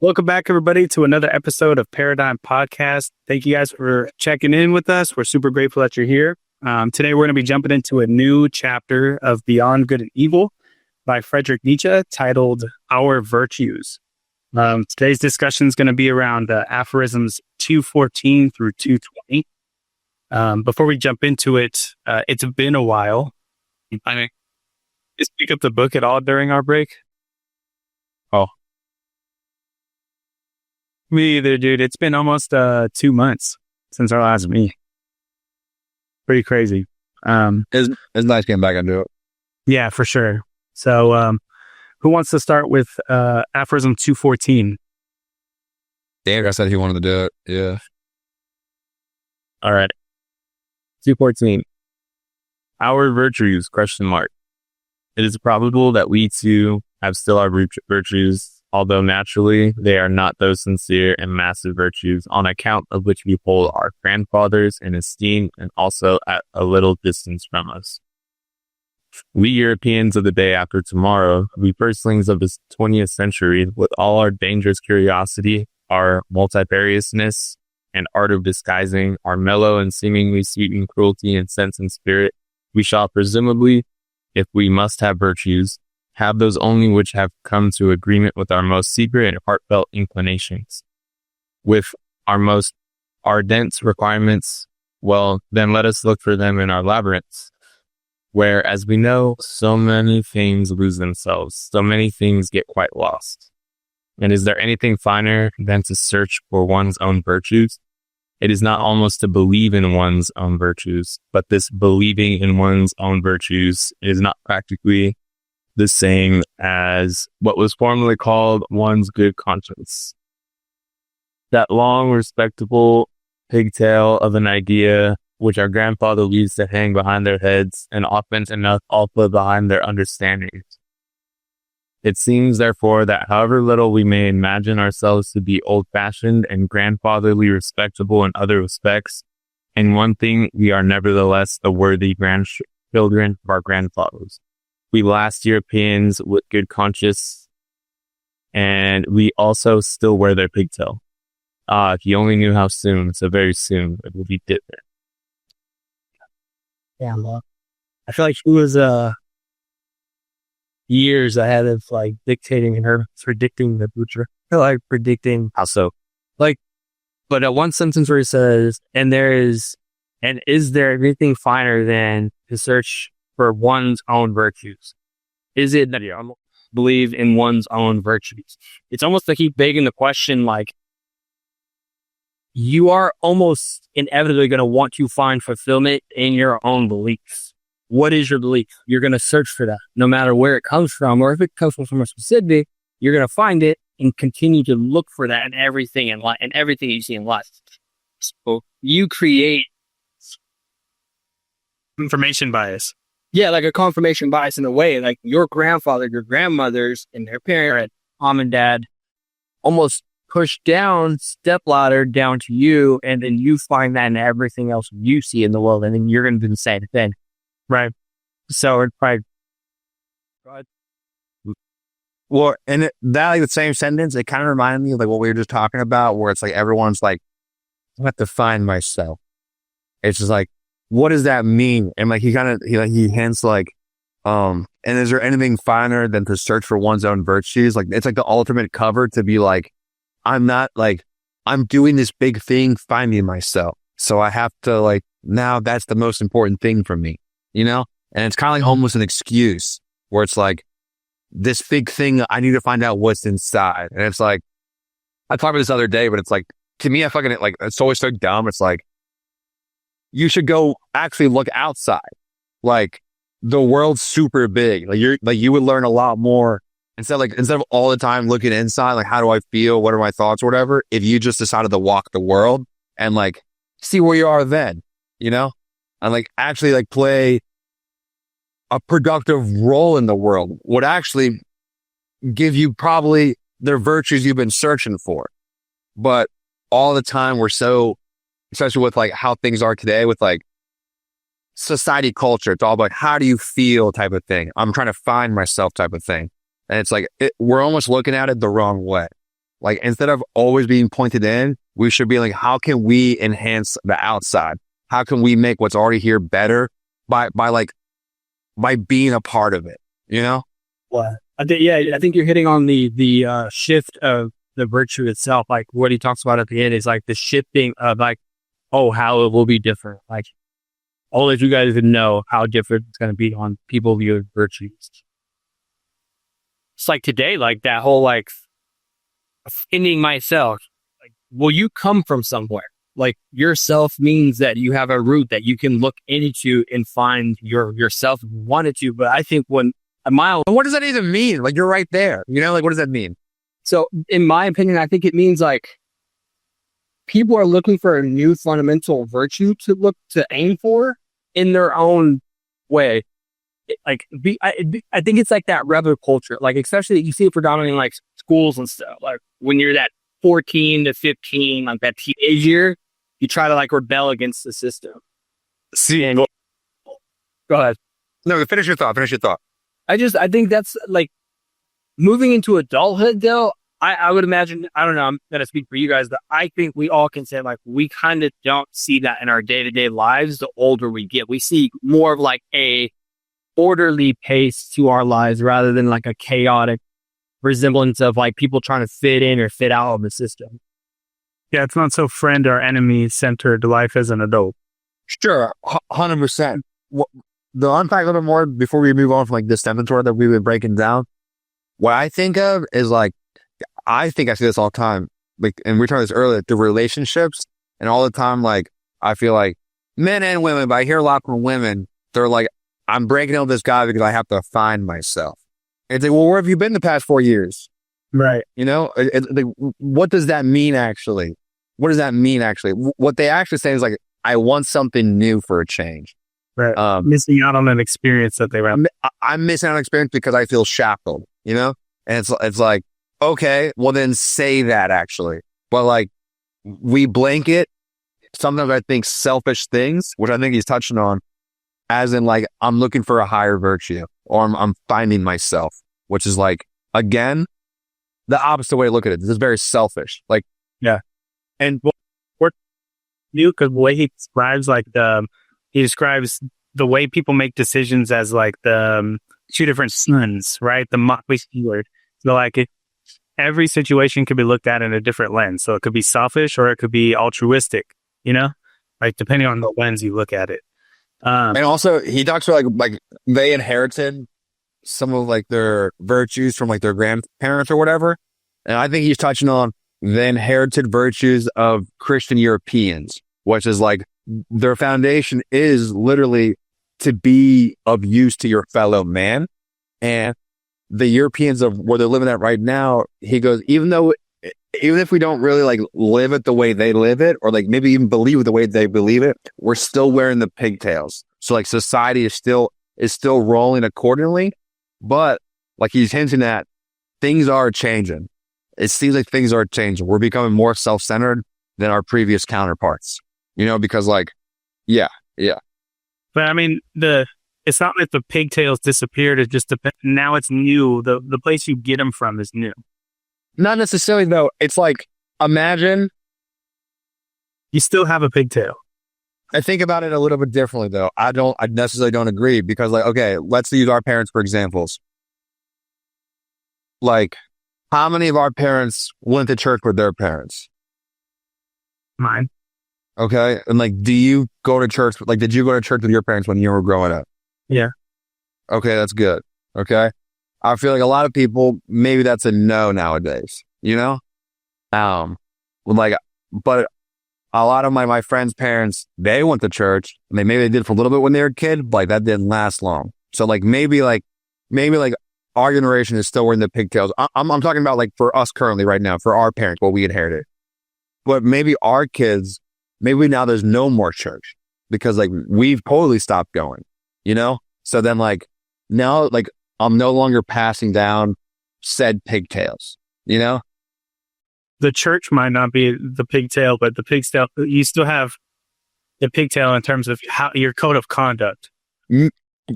Welcome back, everybody, to another episode of Paradyme Podcast. Thank you guys for checking in with us. We're super grateful that you're here. Today, we're going to be jumping into a new chapter of Beyond Good and Evil by Friedrich Nietzsche titled Our Virtues. Today's discussion is going to be around aphorisms 214 through 220. Before we jump into it, it's been a while. I mean, just pick up the book at all during our break? Oh. Me either, dude. It's been almost 2 months since our last meet. Pretty crazy. It's nice getting back into it. Yeah, for sure. So, who wants to start with aphorism 214? Dan, I said he wanted to do it. Yeah. All right. 214. Our virtues, ? It is probable that we too have still our virtues, although naturally they are not those sincere and massive virtues on account of which we hold our grandfathers in esteem and also at a little distance from us. We Europeans of the day after tomorrow, we firstlings of this 20th century, with all our dangerous curiosity, our multifariousness, and art of disguising, our mellow and seemingly sweetened cruelty in sense and spirit, we shall presumably, if we must have virtues, have those only which have come to agreement with our most secret and heartfelt inclinations. With our most ardent requirements, well, then let us look for them in our labyrinths, where, as we know, so many things lose themselves, so many things get quite lost. And is there anything finer than to search for one's own virtues? It is not almost to believe in one's own virtues, but this believing in one's own virtues is not practically the same as what was formerly called one's good conscience. That long, respectable pigtail of an idea which our grandfather used to hang behind their heads and often enough also behind their understandings. It seems, therefore, that however little we may imagine ourselves to be old-fashioned and grandfatherly respectable in other respects, in one thing we are nevertheless the worthy grandchildren of our grandfathers. We last Europeans with good conscience, and we also still wear their pigtail. If you only knew how soon, so very soon, it will be different. Yeah, I feel like she was years ahead of like dictating and her predicting the future. I feel like predicting How so? but at one sentence where it says, is there anything finer than to search for one's own virtues? Is it that you believe in one's own virtues? It's almost like keep begging the question, like, you are almost inevitably going to want to find fulfillment in your own beliefs. What is your belief? You're going to search for that, no matter where it comes from, or if it comes from somewhere specific, you're going to find it and continue to look for that in everything in life, and everything you see in life. So you create Information bias. yeah, like a confirmation bias in a way, like your grandfather, your grandmothers, and their parent, mom and dad, almost push down, step ladder down to you, and then you find that in everything else you see in the world, and then you're going to do the same thing. Right. So it's probably. Well, and that, like the same sentence, it kind of reminded me of like what we were just talking about, where it's like everyone's like, I have to find myself. It's just like, what does that mean? And like he hints like, and is there anything finer than to search for one's own virtues? Like it's like the ultimate cover to be like, I'm doing this big thing, finding myself. So I have to like, now that's the most important thing for me, you know? And it's kind of like almost an excuse where it's like, this big thing, I need to find out what's inside. And it's like, I talked about this the other day, but it's like, to me, I fucking like, it's always so dumb. It's like, you should go actually look outside. Like the world's super big. Like you would learn a lot more instead of all the time looking inside, like, how do I feel? What are my thoughts or whatever? If you just decided to walk the world and like see where you are then, you know, and like actually like play a productive role in the world would actually give you probably the virtues you've been searching for. But all the time we're so, especially with like how things are today with like society culture, it's all about how do you feel type of thing. I'm trying to find myself type of thing. And it's like, we're almost looking at it the wrong way. Like, instead of always being pointed in, we should be like, how can we enhance the outside? How can we make what's already here better by being a part of it, you know? Well, I think you're hitting on the shift of the virtue itself. Like what he talks about at the end is like the shifting of like, oh, how it will be different. Like, all of you guys would know how different it's going to be on people viewing virtues. It's like today, like that whole like offending myself. Like, well, you come from somewhere. Like yourself means that you have a root that you can look into and find yourself if you wanted to. But I think when a mile, What does that even mean? Like, you're right there. You know, like, what does that mean? so in my opinion, I think it means like people are looking for a new fundamental virtue to aim for in their own way. I think it's like that rebel culture, like especially you see it predominantly in like schools and stuff. Like when you're that 14 to 15, like that teenage year, you try to like rebel against the system. See, Go ahead. no, finish your thought. I think that's like moving into adulthood though. I would imagine, I don't know, I'm going to speak for you guys, but I think we all can say like we kind of don't see that in our day-to-day lives the older we get. We see more of like a orderly pace to our lives rather than like a chaotic resemblance of like people trying to fit in or fit out of the system. Yeah, it's not so friend or enemy centered life as an adult. Sure, 100%. The unpack a little bit more before we move on from like this inventory that we've been breaking down. What I think of is like, I think I see this all the time. Like, and we were talking this earlier, the relationships, and all the time, like, I feel like men and women, but I hear a lot from women, they're like, I'm breaking up with this guy because I have to find myself. It's like, well, where have you been the past 4 years? Right. You know, like, what does that mean actually? What does that mean actually? What they actually say is like, I want something new for a change. Right. Missing out on an experience that they were. I'm missing out on an experience because I feel shackled, you know? And it's like, okay, well then say that actually. But like, we blanket sometimes I think selfish things, which I think he's touching on, as in like, I'm looking for a higher virtue or I'm finding myself, which is like, again, the opposite way to look at it. This is very selfish. Like, yeah. And what new, because the way he describes like he describes the way people make decisions as like the two different suns, right? The Mach-E keyword. So like every situation could be looked at in a different lens. So it could be selfish or it could be altruistic, you know, like depending on the lens you look at it. And also he talks about like they inherited some of like their virtues from like their grandparents or whatever. And I think he's touching on the inherited virtues of Christian Europeans, which is like their foundation is literally to be of use to your fellow man. And the Europeans of where they're living at right now, he goes, even if we don't really like live it the way they live it, or like maybe even believe it the way they believe it, we're still wearing the pigtails. So like society is still rolling accordingly. But like he's hinting at, things are changing. It seems like things are changing. We're becoming more self-centered than our previous counterparts, you know, because like, yeah. But I mean, it's not like the pigtails disappeared. It just now it's new. The place you get them from is new. Not necessarily though. It's like, imagine you still have a pigtail. I think about it a little bit differently though. I necessarily don't agree because like, okay, let's use our parents for examples. Like, how many of our parents went to church with their parents? Mine. Okay. And like, do you go to church? Like, did you go to church with your parents when you were growing up? Yeah. Okay. That's good. Okay. I feel like a lot of people, maybe that's a no nowadays, you know? Like, but a lot of my friends' parents, they went to church and maybe they did for a little bit when they were a kid, but like that didn't last long. So like, maybe our generation is still wearing the pigtails. I'm talking about like for us currently right now, for our parents, what we inherited. But maybe our kids, maybe now there's no more church because like we've totally stopped going, you know? So then like now like I'm no longer passing down said pigtails, you know? The church might not be the pigtail, but the pigtail, you still have the pigtail in terms of how your code of conduct.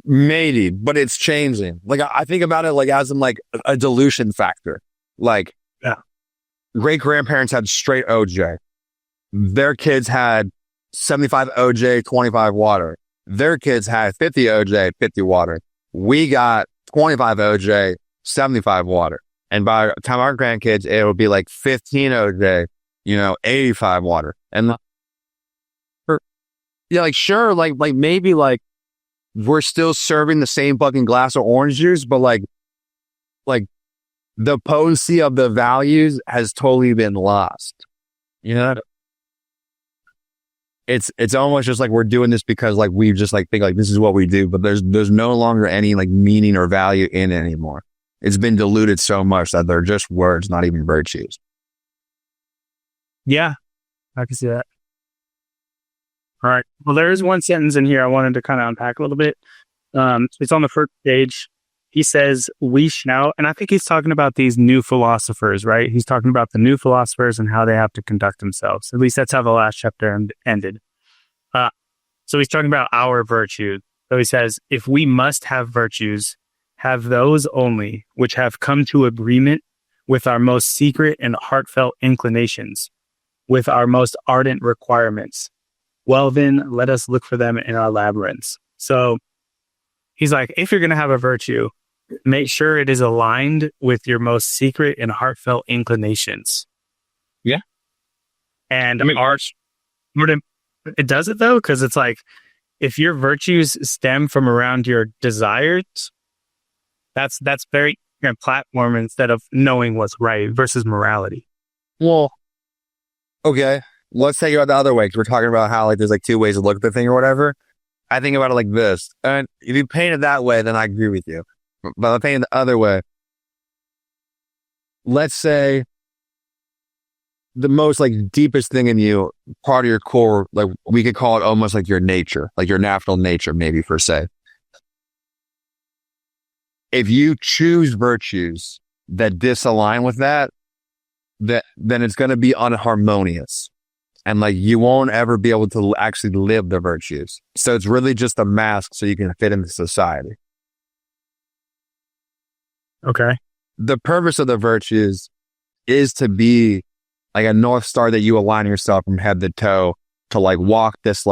Maybe, but it's changing. Like I think about it like as in like a dilution factor. Like, yeah. great grandparents had straight OJ. Their kids had 75 OJ, 25 water. Their kids had 50 OJ, 50 water. We got 25 OJ, 75 water. And by the time our grandkids, it'll be like 15 OJ, 85 water. And yeah, like, sure, like maybe like we're still serving the same fucking glass of orange juice, but like the potency of the values has totally been lost. It's almost just like we're doing this because like we just like think like this is what we do, but there's no longer any like meaning or value in it anymore. It's been diluted so much that they're just words, not even virtues. Yeah, I can see that. All right. Well, there is one sentence in here I wanted to kind of unpack a little bit. It's on the first page. He says, we shall, and I think he's talking about these new philosophers, right? He's talking about the new philosophers and how they have to conduct themselves. At least that's how the last chapter ended. So he's talking about our virtues. So he says, if we must have virtues, have those only which have come to agreement with our most secret and heartfelt inclinations, with our most ardent requirements. Well, then let us look for them in our labyrinths. So he's like, if you're going to have a virtue, make sure it is aligned with your most secret and heartfelt inclinations. Yeah. And it does it though, because it's like, if your virtues stem from around your desires, that's very platform instead of knowing what's right versus morality. Well, okay. Let's take it the other way, because we're talking about how like there's like two ways to look at the thing or whatever. I think about it like this. And if you paint it that way, then I agree with you. But I'm painting the other way. Let's say the most like deepest thing in you, part of your core, like we could call it almost like your nature, like your natural nature, maybe per se. If you choose virtues that disalign with that, then it's going to be unharmonious. And like you won't ever be able to actually live the virtues. So it's really just a mask so you can fit into society. Okay. The purpose of the virtues is to be like a North Star that you align yourself from head to toe to like walk this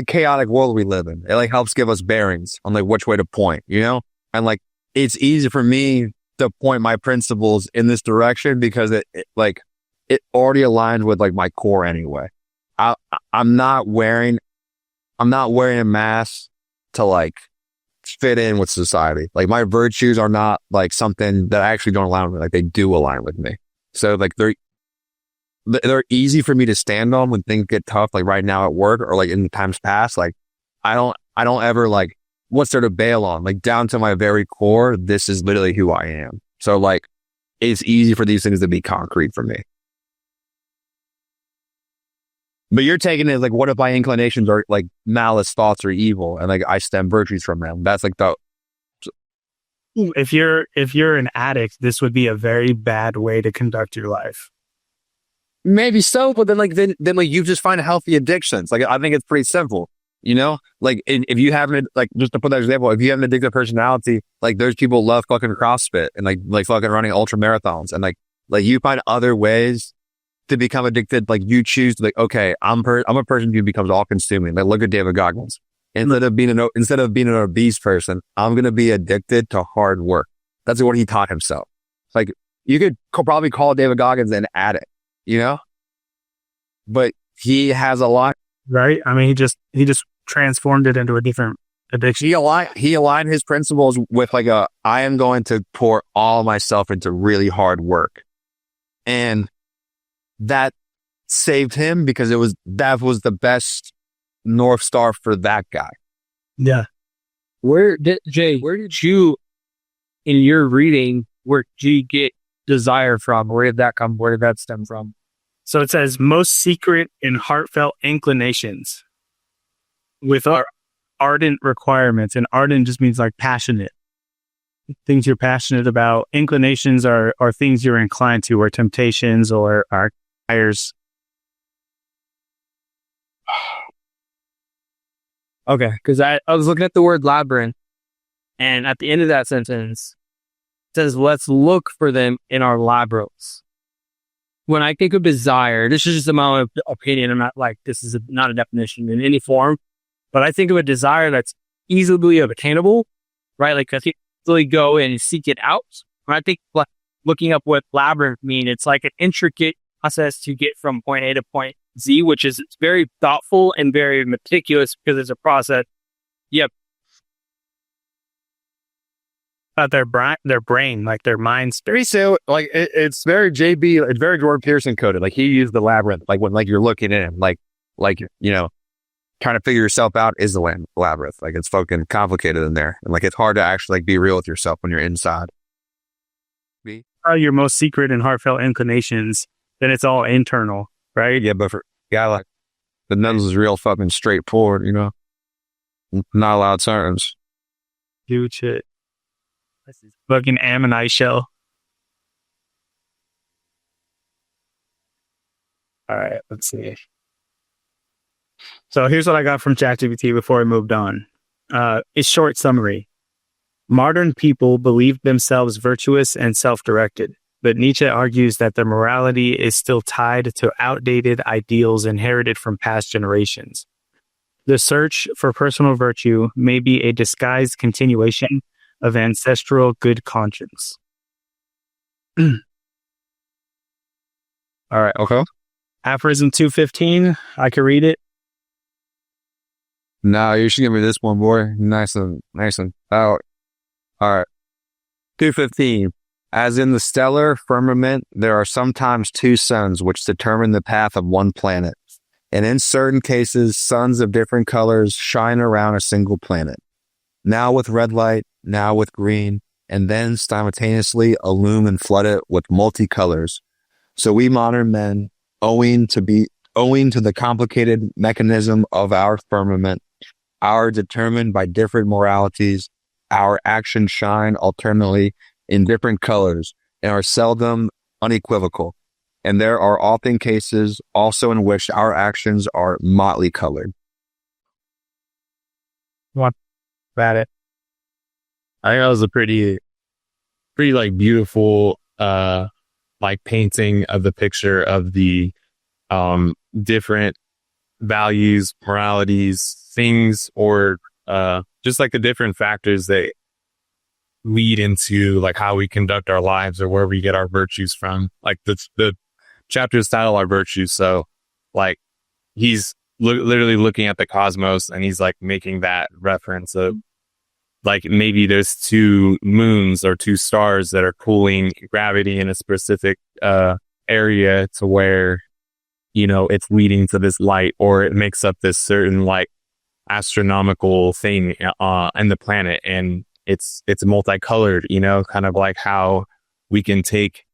chaotic world we live in. It like helps give us bearings on like which way to point, And like it's easy for me to point my principles in this direction because it already aligns with like my core anyway. I'm not wearing a mask to like fit in with society. Like my virtues are not like something that I actually don't align with me. Like they do align with me. So like they're easy for me to stand on when things get tough, like right now at work or like in times past. Like I don't ever like what's there to bail on, like down to my very core. This is literally who I am. So like it's easy for these things to be concrete for me. But you're taking it like, what if my inclinations are like malice thoughts or evil, and like I stem virtues from them? That's like if you're an addict, this would be a very bad way to conduct your life. Maybe so, but then you just find healthy addictions. Like I think it's pretty simple, Like if you have like just to put that example, if you have an addictive personality, like there's people who love fucking CrossFit and like fucking running ultra marathons, and like you find other ways to become addicted. Like you choose to like, okay, I'm a person who becomes all consuming. Like look at David Goggins. Instead of being an obese person, I'm going to be addicted to hard work. That's what he taught himself. Like you could probably call David Goggins an addict, but he has a lot, right? I mean, he just transformed it into a different addiction. He aligned his principles with like I am going to pour all myself into really hard work. And that saved him because that was the best North Star for that guy. Yeah. Where did you, in your reading, where did you get desire from? Where did that come? Where did that stem from? So it says most secret and heartfelt inclinations with our ardent requirements. And ardent just means like passionate. Things you're passionate about. Inclinations are things you're inclined to, or temptations or our desires. Okay, because I was looking at the word labyrinth, and at the end of that sentence, says, let's look for them in our labyrinths. When I think of desire, this is just my own opinion. I'm not like, this is not a definition in any form, but I think of a desire that's easily obtainable, right? Like I think easily go and seek it out. When I think like looking up what labyrinth mean, it's like an intricate process to get from point A to point Z, which is very thoughtful and very meticulous because it's a process. Yep. Their brain, like their minds. Very so, like it's very JB. It's very Jordan Peterson coded. Like he used the labyrinth. Like when you're looking in him, like trying to figure yourself out is the labyrinth. Like it's fucking complicated in there, and like it's hard to actually like be real with yourself when you're inside. Your most secret and heartfelt inclinations, then it's all internal, right? Yeah, but for a guy like the nuns is real fucking straightforward. Not a lot of turns. Dude, shit. This is fucking ammonite shell. All right, let's see. So here's what I got from ChatGPT before I moved on. It's short summary. Modern people believe themselves virtuous and self-directed, but Nietzsche argues that their morality is still tied to outdated ideals inherited from past generations. The search for personal virtue may be a disguised continuation of ancestral good conscience. All right. Okay. Aphorism 215. I can read it. No, you should give me this one, boy. Nice and out. All right. 215. As in the stellar firmament, there are sometimes two suns which determine the path of one planet. And in certain cases, suns of different colors shine around a single planet. Now with red light, now with green, and then simultaneously illume and flood it with multicolors. So we modern men, owing to the complicated mechanism of our firmament, are determined by different moralities. Our actions shine alternately in different colors and are seldom unequivocal. And there are often cases also in which our actions are motley colored. What about it? I think that was a pretty like beautiful, like painting of the picture of the, different values, moralities, things, or, just like the different factors that lead into like how we conduct our lives or where we get our virtues from. Like the chapter's title are virtues. So like he's literally looking at the cosmos and he's like making that reference of like maybe there's two moons or two stars that are pulling gravity in a specific area to where, it's leading to this light, or it makes up this certain like astronomical thing in the planet, and it's multicolored, kind of like how we can take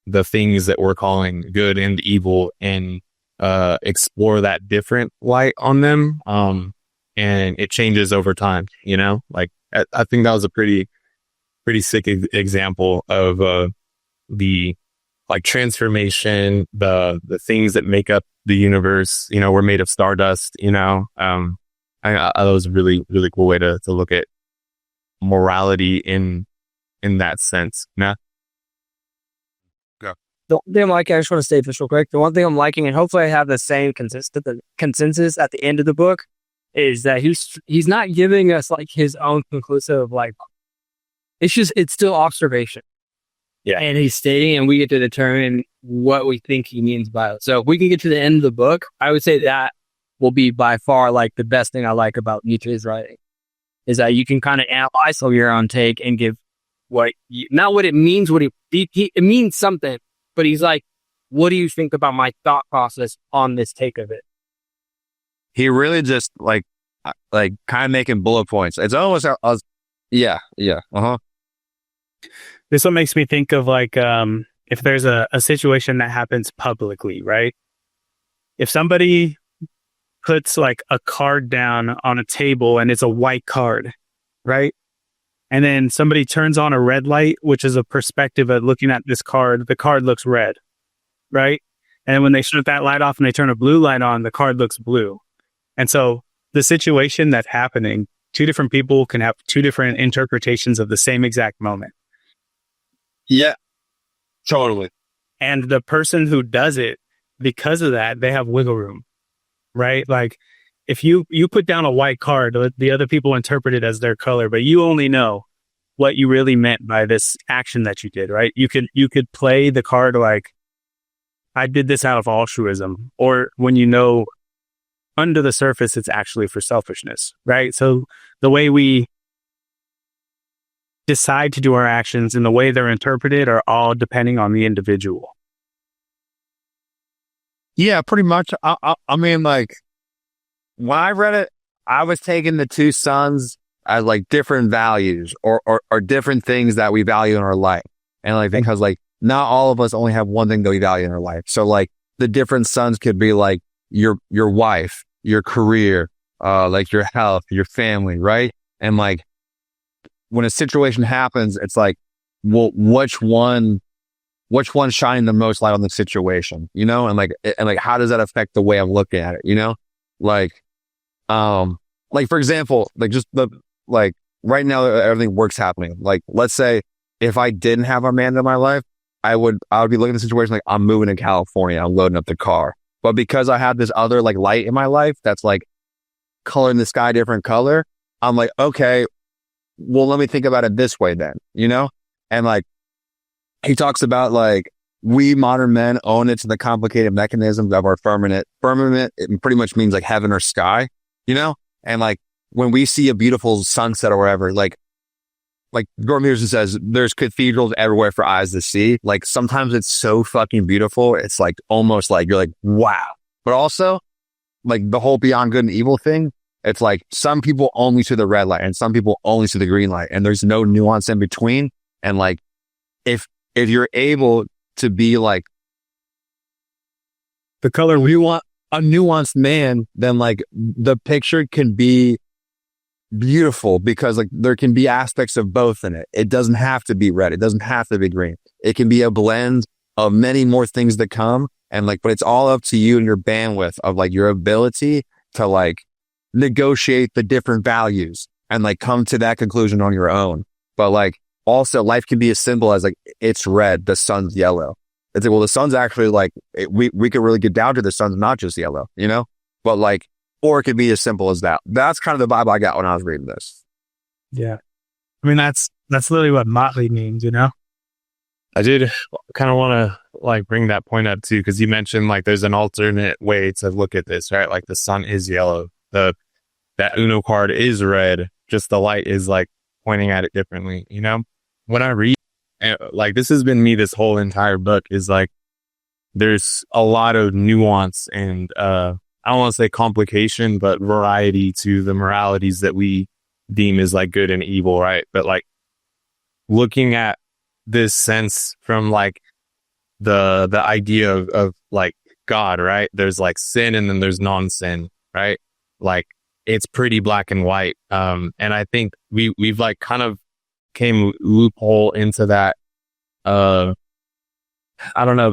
the things that we're calling good and evil and explore that different light on them, and it changes over time. Like I think that was a pretty sick example of the like transformation, the things that make up the universe. We're made of stardust. I thought it was a really, really cool way to look at morality in that sense. Nah. Go. The one thing I'm liking, I just want to state this real quick. The one thing I'm liking, and hopefully I have the same consensus at the end of the book, is that he's not giving us like his own conclusive, like it's still observation. Yeah. And he's stating, and we get to determine what we think he means by it. So if we can get to the end of the book, I would say that will be by far like the best thing I like about Nietzsche's writing, is that you can kind of analyze your own take and give not what it means, it means something, but he's like, what do you think about my thought process on this take of it? He really just like kind of making bullet points. It's almost, yeah. Uh-huh. This one makes me think of like, if there's a situation that happens publicly, right? If somebody puts like a card down on a table and it's a white card, right? And then somebody turns on a red light, which is a perspective of looking at this card. The card looks red, right? And when they shut that light off and they turn a blue light on, the card looks blue. And so the situation that's happening, two different people can have two different interpretations of the same exact moment. Yeah, totally. And the person who does it, because of that, they have wiggle room, right? Like if you put down a white card, the other people interpret it as their color, but you only know what you really meant by this action that you did, right? You could play the card like, I did this out of altruism, or when you know under the surface, it's actually for selfishness, right? So the way we decide to do our actions and the way they're interpreted are all depending on the individual. Yeah, pretty much. I mean, like, when I read it, I was taking the two suns as like different values or different things that we value in our life. And like, because like, not all of us only have one thing that we value in our life. So like the different suns could be like your wife, your career, like your health, your family, right? And like when a situation happens, it's like, well, which one's shining the most light on the situation, you know? And like how does that affect the way I'm looking at it, you know? Like for example, like just like right now, everything works happening. Like, let's say if I didn't have Amanda in my life, I would be looking at the situation like I'm moving to California, I'm loading up the car. But because I have this other like light in my life that's like coloring the sky different color, I'm like, okay, well, let me think about it this way then, you know? And like, he talks about like, we modern men own it to the complicated mechanisms of our firmament. Firmament, it pretty much means like heaven or sky, you know? And like, when we see a beautiful sunset or whatever, like Gordon Peterson says, there's cathedrals everywhere for eyes to see. Like sometimes it's so fucking beautiful. It's like almost like you're like, wow. But also like the whole beyond good and evil thing. It's like some people only see the red light and some people only see the green light, and there's no nuance in between. And like, if you're able to be like the color we want, a nuanced man, then like the picture can be beautiful because like there can be aspects of both in it. It doesn't have to be red. It doesn't have to be green. It can be a blend of many more things that come. And like, but it's all up to you and your bandwidth of like your ability to like negotiate the different values and like come to that conclusion on your own. But like also life can be as simple as like, it's red, the sun's yellow. It's like, well, the sun's actually like, we could really get down to the sun's not just yellow, you know? But like, or it could be as simple as that. That's kind of the vibe I got when I was reading this. Yeah. I mean, that's literally what motley means, you know? I did kind of want to like bring that point up too, because you mentioned like there's an alternate way to look at this, right? Like the sun is yellow. That Uno card is red. Just the light is like pointing at it differently, you know? When I read, like this has been me this whole entire book, is like there's a lot of nuance and I don't want to say complication, but variety to the moralities that we deem as like good and evil, right? But like looking at this sense from like the idea of like God, right? There's like sin and then there's non-sin, right? Like it's pretty black and white. And I think we've like kind of came loophole into that, I don't know,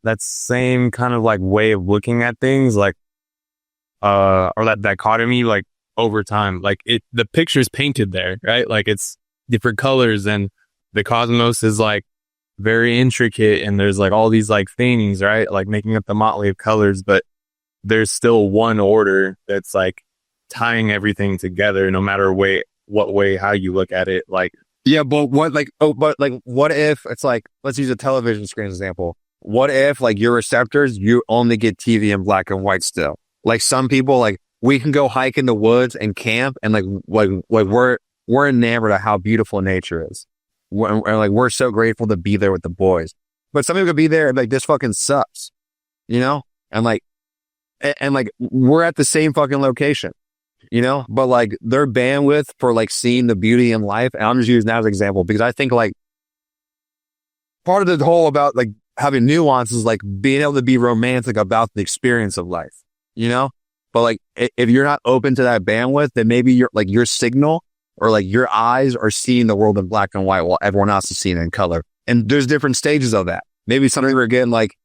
that same kind of like way of looking at things, like, or that dichotomy, like over time, like the picture's painted there, right? Like it's different colors and the cosmos is like very intricate and there's like all these like things, right? Like making up the motley of colors, but there's still one order that's like tying everything together, no matter what way, how you look at it. Like, yeah, but what if it's like, let's use a television screen example. What if like your receptors, you only get TV in black and white still? Like some people, like we can go hike in the woods and camp and like we're enamored of how beautiful nature is. We're so grateful to be there with the boys. But some people could be there and like, this fucking sucks, you know? And like we're at the same fucking location, you know? But like their bandwidth for like seeing the beauty in life, and I'm just using that as an example because I think like part of the whole about like having nuances, like being able to be romantic about the experience of life, you know? But like, if you're not open to that bandwidth, then maybe your signal or like your eyes are seeing the world in black and white while everyone else is seeing it in color. And there's different stages of that. Maybe something we're getting like,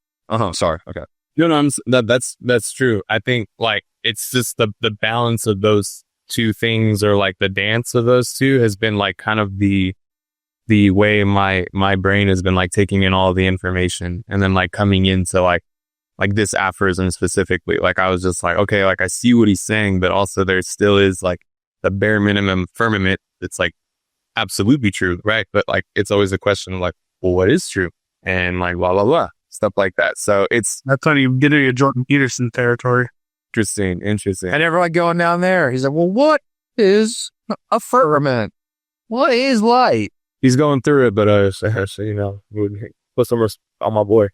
sorry. Okay. No, that's true. I think like, it's just the balance of those two things, or like the dance of those two has been like kind of the the way my brain has been like taking in all the information and then like coming into like this aphorism specifically. Like I was just like, okay, like I see what he's saying, but also there still is like the bare minimum firmament that's like absolutely true, right? But like it's always a question of like, well, what is true? And like blah blah blah, stuff like that. So it's That's when you get into Jordan Peterson territory. interesting. I never like going down there. He's like, well, what is a firmament? What is light? He's going through it, but so, you know, put some respect on my boy.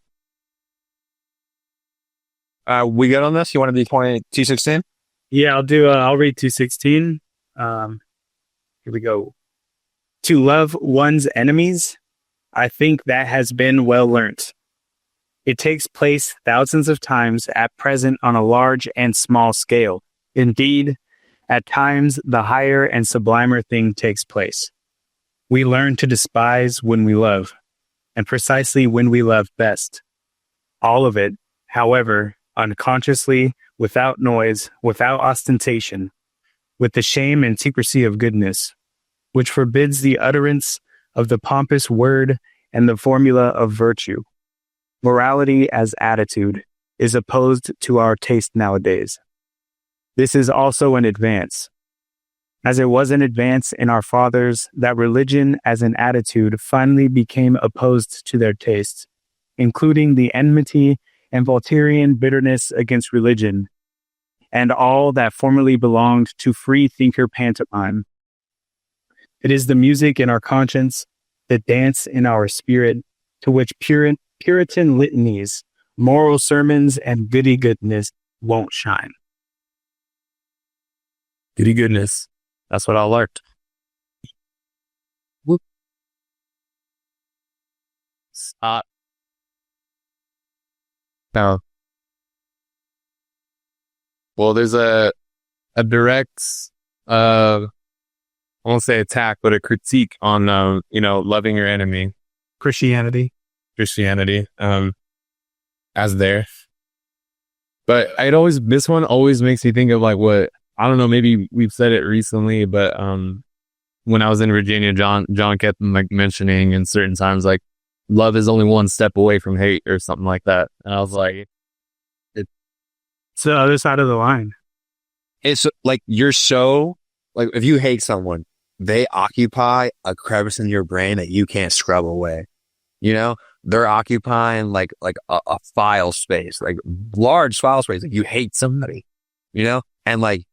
We good on this? You want to be 216? Yeah, I'll read 216. Here we go. To love one's enemies, I think that has been well learnt. It takes place thousands of times at present on a large and small scale. Indeed, at times the higher and sublimer thing takes place. We learn to despise when we love, and precisely when we love best. All of it, however, unconsciously, without noise, without ostentation, with the shame and secrecy of goodness, which forbids the utterance of the pompous word and the formula of virtue. Morality as attitude is opposed to our taste nowadays. This is also an advance. As it was an advance in our fathers that religion as an attitude finally became opposed to their tastes, including the enmity and Voltairean bitterness against religion, and all that formerly belonged to free thinker pantomime. It is the music in our conscience, the dance in our spirit, to which Puritan litanies, moral sermons, and goody goodness won't shine. Goody goodness. That's what I learned. Stop. No. Well, there's a direct, I won't say attack, but a critique on, loving your enemy. Christianity. As there. But this one always makes me think of like what, I don't know, maybe we've said it recently, but, when I was in Virginia, John kept like mentioning in certain times, like love is only one step away from hate or something like that. And I was like, it's the other side of the line. It's like you're so, like if you hate someone, they occupy a crevice in your brain that you can't scrub away. You know, they're occupying like a file space, like large file space. Like you hate somebody, you know, and like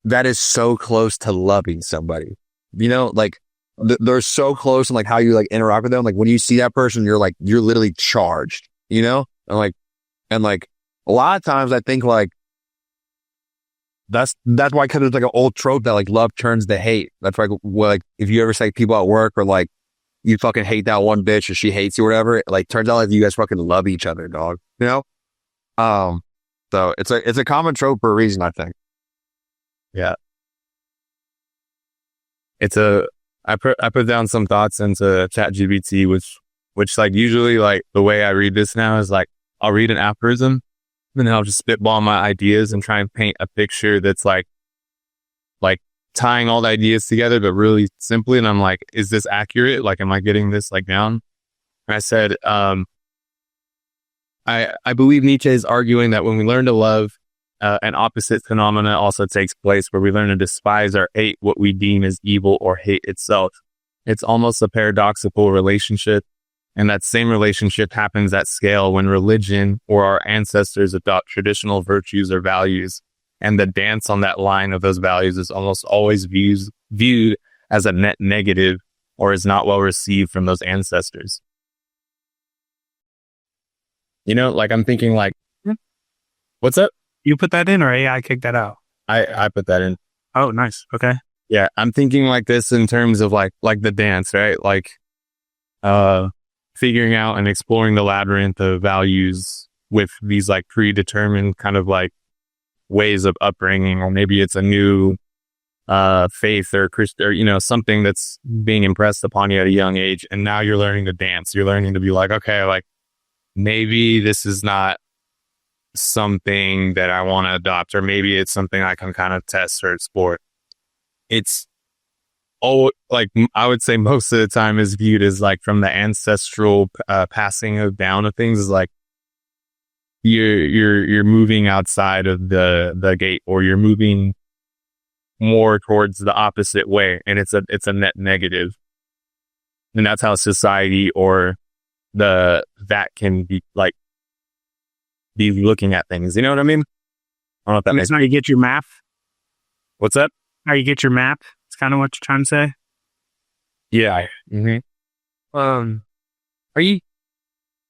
that is so close to loving somebody, you know, like they're so close and like how you like interact with them. Like when you see that person, you're literally charged, you know, and like a lot of times I think like that's why, cause it's like an old trope that like love turns to hate. That's like if you ever say people at work or like, you fucking hate that one bitch or she hates you or whatever, it like turns out like you guys fucking love each other, dog. You know? So it's a common trope for a reason, I think. yeah. I put down some thoughts into ChatGPT, which like usually like the way I read this now is like, I'll read an aphorism and then I'll just spitball my ideas and try and paint a picture that's like tying all the ideas together, but really simply. And I'm like, is this accurate? Like, am I getting this like down? And I said, I believe Nietzsche is arguing that when we learn to love, an opposite phenomena also takes place where we learn to despise or hate what we deem as evil or hate itself. It's almost a paradoxical relationship. And that same relationship happens at scale when religion or our ancestors adopt traditional virtues or values. And the dance on that line of those values is almost always viewed as a net negative or is not well received from those ancestors. You know, like I'm thinking like, what's up? You put that in or AI kicked that out? I put that in. Oh, nice. Okay. Yeah. I'm thinking like this in terms of like the dance, right? Like, figuring out and exploring the labyrinth of values with these like predetermined kind of like ways of upbringing, or maybe it's a new faith or something that's being impressed upon you at a young age, and now you're learning to dance. You're learning to be like, okay, like maybe this is not something that I want to adopt, or maybe it's something I can kind of test or explore. It's I would say most of the time is viewed as like from the ancestral passing of down of things is like you're moving outside of the gate, or you're moving more towards the opposite way, and it's a net negative. And that's how society or that can be like be looking at things. You know what I mean? I don't know if that makes sense. How you get your map? What's that? How you get your map? It's kind of what you're trying to say. Yeah. Mm-hmm. Are you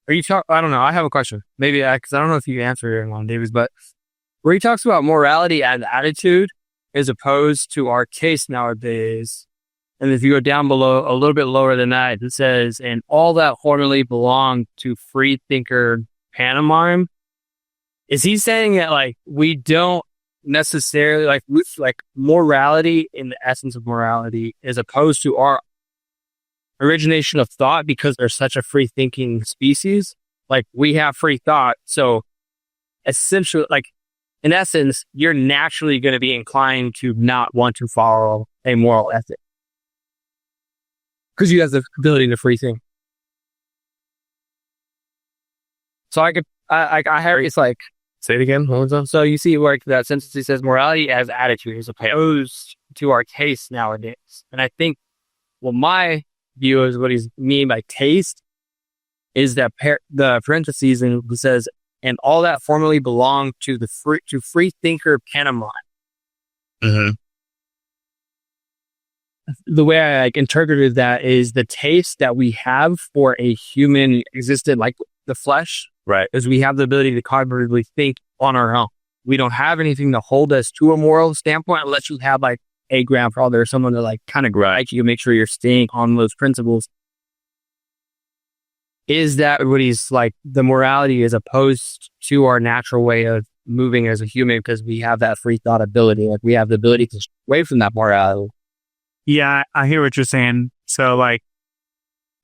I don't know. I have a question. Maybe because I don't know if you answered it on Davis, but where he talks about morality and attitude as opposed to our taste nowadays. And if you go down below, a little bit lower than that, it says, and all that formerly belonged to free thinker Paradyme. Is he saying that like we don't necessarily like morality in the essence of morality as opposed to our origination of thought, because they're such a free thinking species? Like we have free thought. So essentially, like in essence, you're naturally going to be inclined to not want to follow a moral ethic because you have the ability to free think. So I heard it's like, say it again. So you see where that sentence says morality as attitude is opposed to our taste nowadays. And I think, well, my view is what he's mean by taste is that the parentheses and it says, and all that formerly belonged to the free thinker Paradyme. Mm-hmm. The way I like interpreted that is the taste that we have for a human existent, like the flesh, right? Is we have the ability to cognitively think on our own. We don't have anything to hold us to a moral standpoint unless you have like a grandfather or someone to like kind of guide you, make sure you're staying on those principles. Is that what he's like? The morality is opposed to our natural way of moving as a human because we have that free thought ability. Like we have the ability to stray away from that morality. Yeah, I hear what you're saying. So like,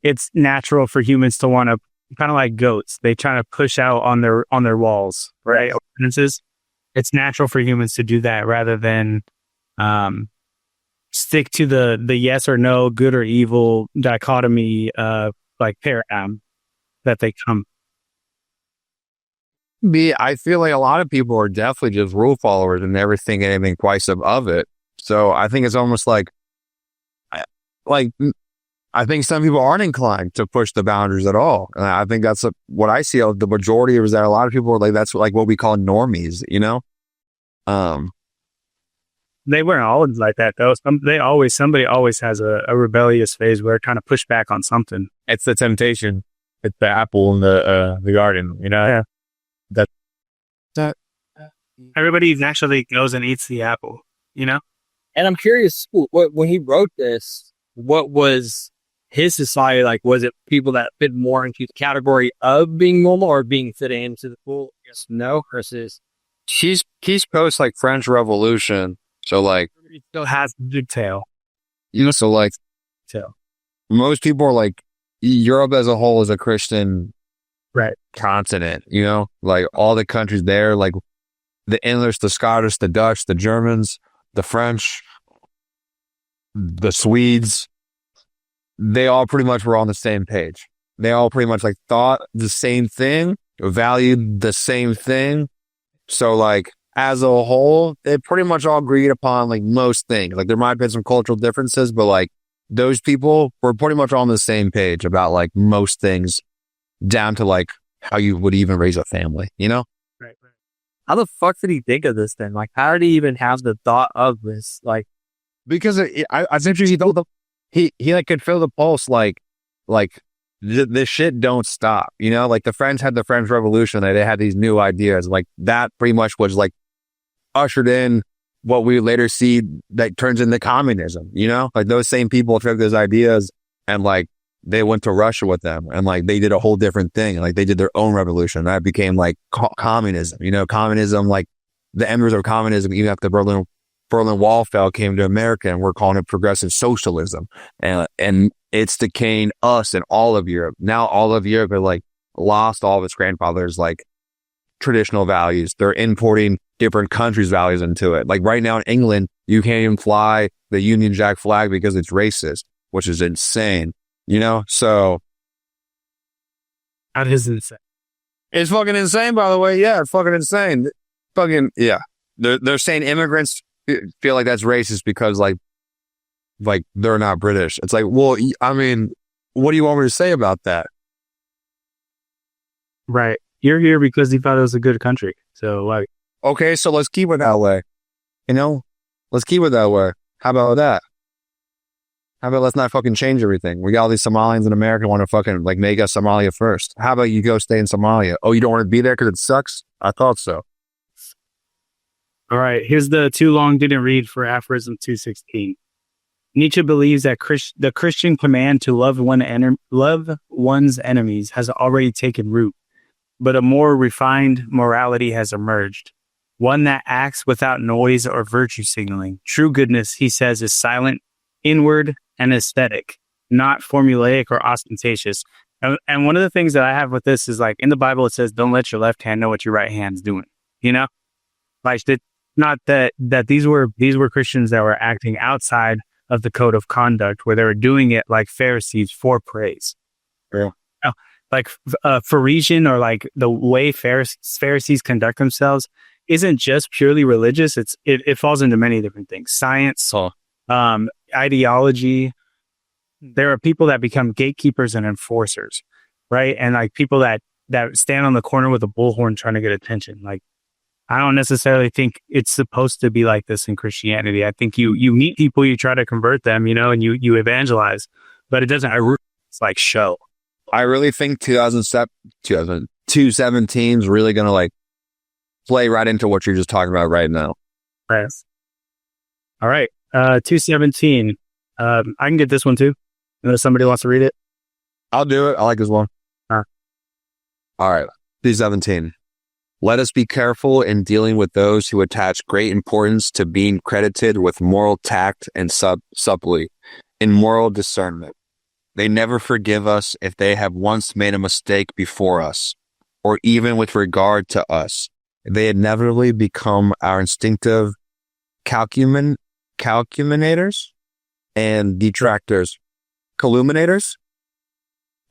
it's natural for humans to want to kind of like goats. They try to push out on their walls, right? It's natural for humans to do that rather than stick to the yes or no, good or evil dichotomy like paradigm that they come. I feel like a lot of people are definitely just rule followers and never think anything twice of it. So I think it's almost like I think some people aren't inclined to push the boundaries at all. And I think that's what I see. The majority is that a lot of people are like, that's like what we call normies, you know? They weren't always like that though. Somebody always has a rebellious phase where they're trying to push back on something. It's the temptation. It's the apple in the garden, you know? Yeah. That everybody naturally goes and eats the apple, you know? And I'm curious, when he wrote this, what was his society like? Was it people that fit more into the category of being normal or being fit into the pool? Yes, no, versus he's post like French Revolution, so like it still has detail. You know, so like most people are like Europe as a whole is a Christian continent, you know, like all the countries there, like the English, the Scottish, the Dutch, the Germans, the French, the Swedes, they all pretty much were on the same page. They all pretty much like thought the same thing, valued the same thing. So like as a whole, they pretty much all agreed upon like most things. Like there might have been some cultural differences, but like those people were pretty much on the same page about like most things, down to like how you would even raise a family, you know? Right. How the fuck did he think of this then? Like, how did he even have the thought of this? Like, because I think he like could feel the pulse, like this shit don't stop, you know? Like the French had the French Revolution, they had these new ideas, like that pretty much was like ushered in what we later see that turns into communism, you know? Like those same people took those ideas and like they went to Russia with them and like they did a whole different thing. Like they did their own revolution. That became like communism, you know? Communism, like the embers of communism, even after the Berlin Wall fell, came to America, and we're calling it progressive socialism. And it's decaying us and all of Europe. Now all of Europe are like lost all of its grandfathers, like traditional values. They're importing different countries' values into it. Like right now in England, you can't even fly the Union Jack flag because it's racist, which is insane, you know? So. That is insane. It's fucking insane, by the way. Yeah, it's fucking insane. Fucking, yeah. They're saying immigrants feel like that's racist because like they're not British. It's like, well, I mean, what do you want me to say about that? Right. You're here because you thought it was a good country. So like, okay, so let's keep it that way. You know, let's keep it that way. How about that? How about let's not fucking change everything? We got all these Somalians in America want to fucking like make us Somalia first. How about you go stay in Somalia? Oh, you don't want to be there because it sucks? I thought so. All right. Here's the too long didn't read for aphorism 216. Nietzsche believes that the Christian command to love one's enemies has already taken root, but a more refined morality has emerged. One that acts without noise or virtue signaling. True goodness, he says, is silent, inward, and aesthetic, not formulaic or ostentatious. And one of the things that I have with this is like in the Bible, it says, don't let your left hand know what your right hand's doing. You know, like not that these were Christians that were acting outside of the code of conduct where they were doing it like Pharisees for praise. Yeah. Like Pharisaian or like the way Pharisees conduct themselves isn't just purely religious. It falls into many different things. Science, ideology. There are people that become gatekeepers and enforcers, right? And like people that stand on the corner with a bullhorn trying to get attention. Like, I don't necessarily think it's supposed to be like this in Christianity. I think you meet people, you try to convert them, you know, and you evangelize, but it doesn't, it's like show. I really think 2017 is really going to like play right into what you're just talking about right now. Yes. All right. 217. I can get this one too, unless somebody wants to read it. I'll do it. I like this one. All right. 217. Let us be careful in dealing with those who attach great importance to being credited with moral tact and subtly in moral discernment. They never forgive us if they have once made a mistake before us, or even with regard to us. They inevitably become our instinctive calcuminators and detractors. Calumniators?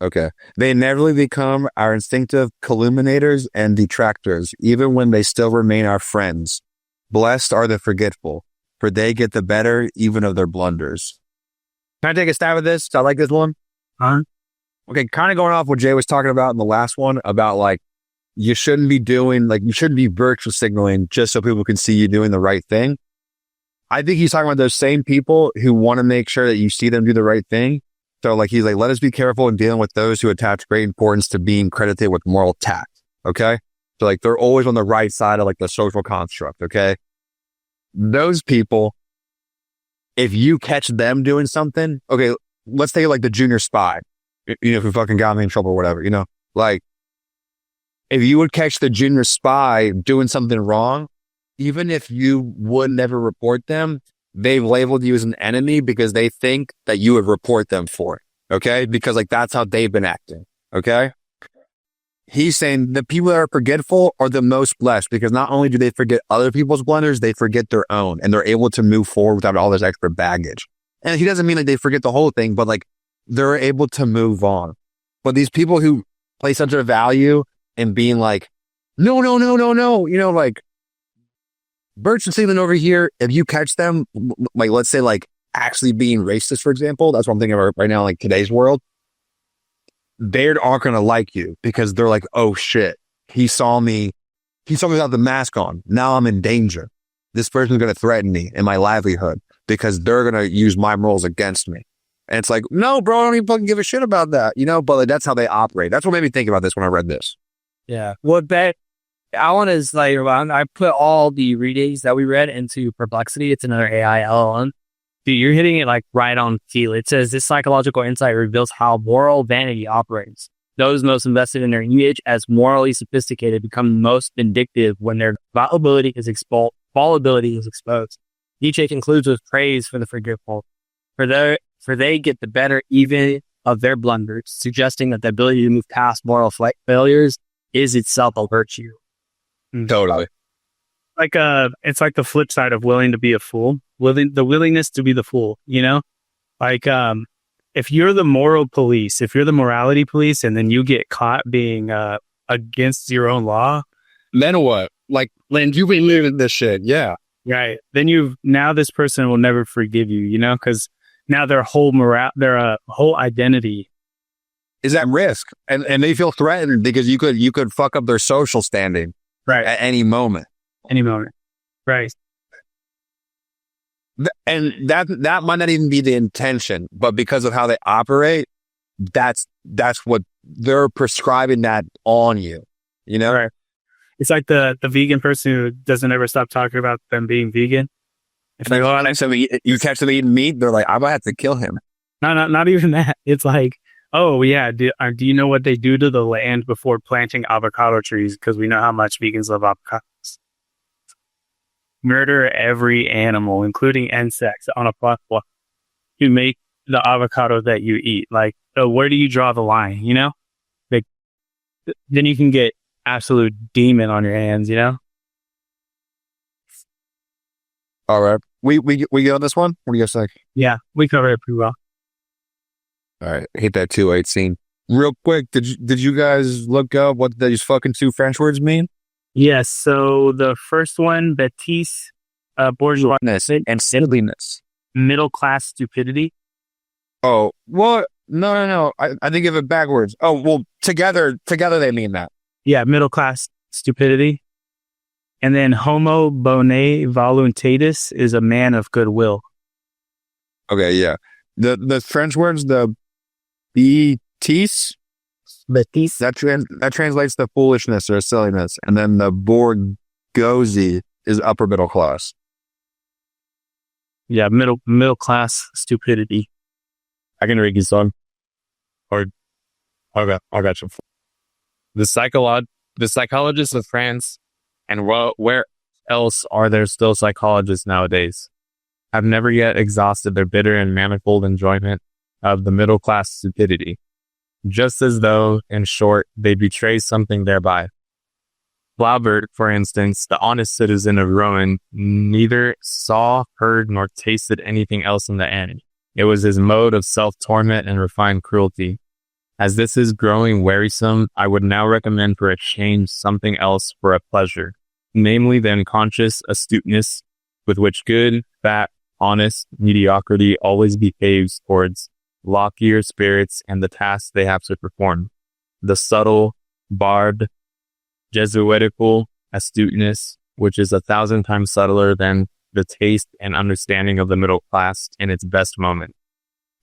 Okay. They inevitably become our instinctive calumniators and detractors, even when they still remain our friends. Blessed are the forgetful, for they get the better even of their blunders. Can I take a stab at this? I like this one. Okay, kind of going off what Jay was talking about in the last one about like, you shouldn't be virtue signaling just so people can see you doing the right thing. I think he's talking about those same people who want to make sure that you see them do the right thing. So like, he's like, let us be careful in dealing with those who attach great importance to being credited with moral tact. Okay. So like, they're always on the right side of like the social construct. Okay. Those people, if you catch them doing something, okay, let's take like the junior spy, you know, who fucking got me in trouble or whatever, you know, like if you would catch the junior spy doing something wrong, even if you would never report them, they've labeled you as an enemy because they think that you would report them for it. Okay. Because like, that's how they've been acting. Okay. He's saying the people that are forgetful are the most blessed because not only do they forget other people's blunders, they forget their own and they're able to move forward without all this extra baggage. And he doesn't mean like they forget the whole thing, but like they're able to move on. But these people who place such a value in being like, no, you know, like, Birch and Sealand over here, if you catch them, like, let's say, like, actually being racist, for example, that's what I'm thinking of right now, like, today's world, they aren't going to like you because they're like, oh, shit, he saw me without the mask on. Now I'm in danger. This person's going to threaten me and my livelihood because they're going to use my morals against me. And it's like, no, bro, I don't even fucking give a shit about that, you know, but like, that's how they operate. That's what made me think about this when I read this. Yeah. Well, I want to like, I put all the readings that we read into Perplexity. It's another AI LLM. Dude, you're hitting it like right on feel. It says this psychological insight reveals how moral vanity operates. Those most invested in their image as morally sophisticated become most vindictive when their fallibility is exposed. Nietzsche concludes with praise for the forgetful, for they get the better even of their blunders, suggesting that the ability to move past moral failures is itself a virtue. Totally. it's like the flip side of willing to be a fool, the willingness to be the fool, like, if you're the moral police, if you're the morality police, and then you get caught being, against your own law, Then what? Like, Lynn, you've been living this shit. Yeah. right? Then now this person will never forgive you, because now their whole whole identity. Is at risk. And they feel threatened because you could fuck up their social standing Right. at any moment. Any moment. Right. And that might not even be the intention, but because of how they operate, that's what they're prescribing that on you, Right. It's like the vegan person who doesn't ever stop talking about them being vegan. If they go on it, you catch them eating meat, they're like, I might have to kill him. not even that. It's like, oh yeah, do you know what they do to the land before planting avocado trees? Because we know how much vegans love avocados. Murder every animal, including insects, on a platform to make the avocado that you eat. Like, where do you draw the line? Like, then you can get absolute demon on your hands. All right. We get on this one? What do you guys think? Yeah, we covered it pretty well. All right. Hit that 2-8 scene. Real quick, did you guys look up what these fucking two French words mean? Yes. So the first one, bêtise, bourgeoisness And silliness. middle class stupidity. Oh, well, no. I think of it backwards. Oh, well, together they mean that. Yeah, middle class stupidity. And then homo bone voluntatis is a man of goodwill. Okay, yeah. The French words, the bêtise, that translates to foolishness or silliness, and then the bourgeoisie is upper middle class. Yeah, middle class stupidity. I can read this one. Or, okay, I got you. The psychologists of France, and where else are there still psychologists nowadays, have never yet exhausted their bitter and manifold enjoyment of the middle class stupidity, just as though, in short, they betray something thereby. Flaubert, for instance, the honest citizen of Rouen, neither saw, heard, nor tasted anything else in the end. It was his mode of self-torment and refined cruelty. As this is growing wearisome, I would now recommend for a change something else for a pleasure, namely the unconscious astuteness with which good, fat, honest mediocrity always behaves towards loftier spirits and the tasks they have to perform. The subtle, barbed, Jesuitical astuteness, which is 1,000 times subtler than the taste and understanding of the middle class in its best moment.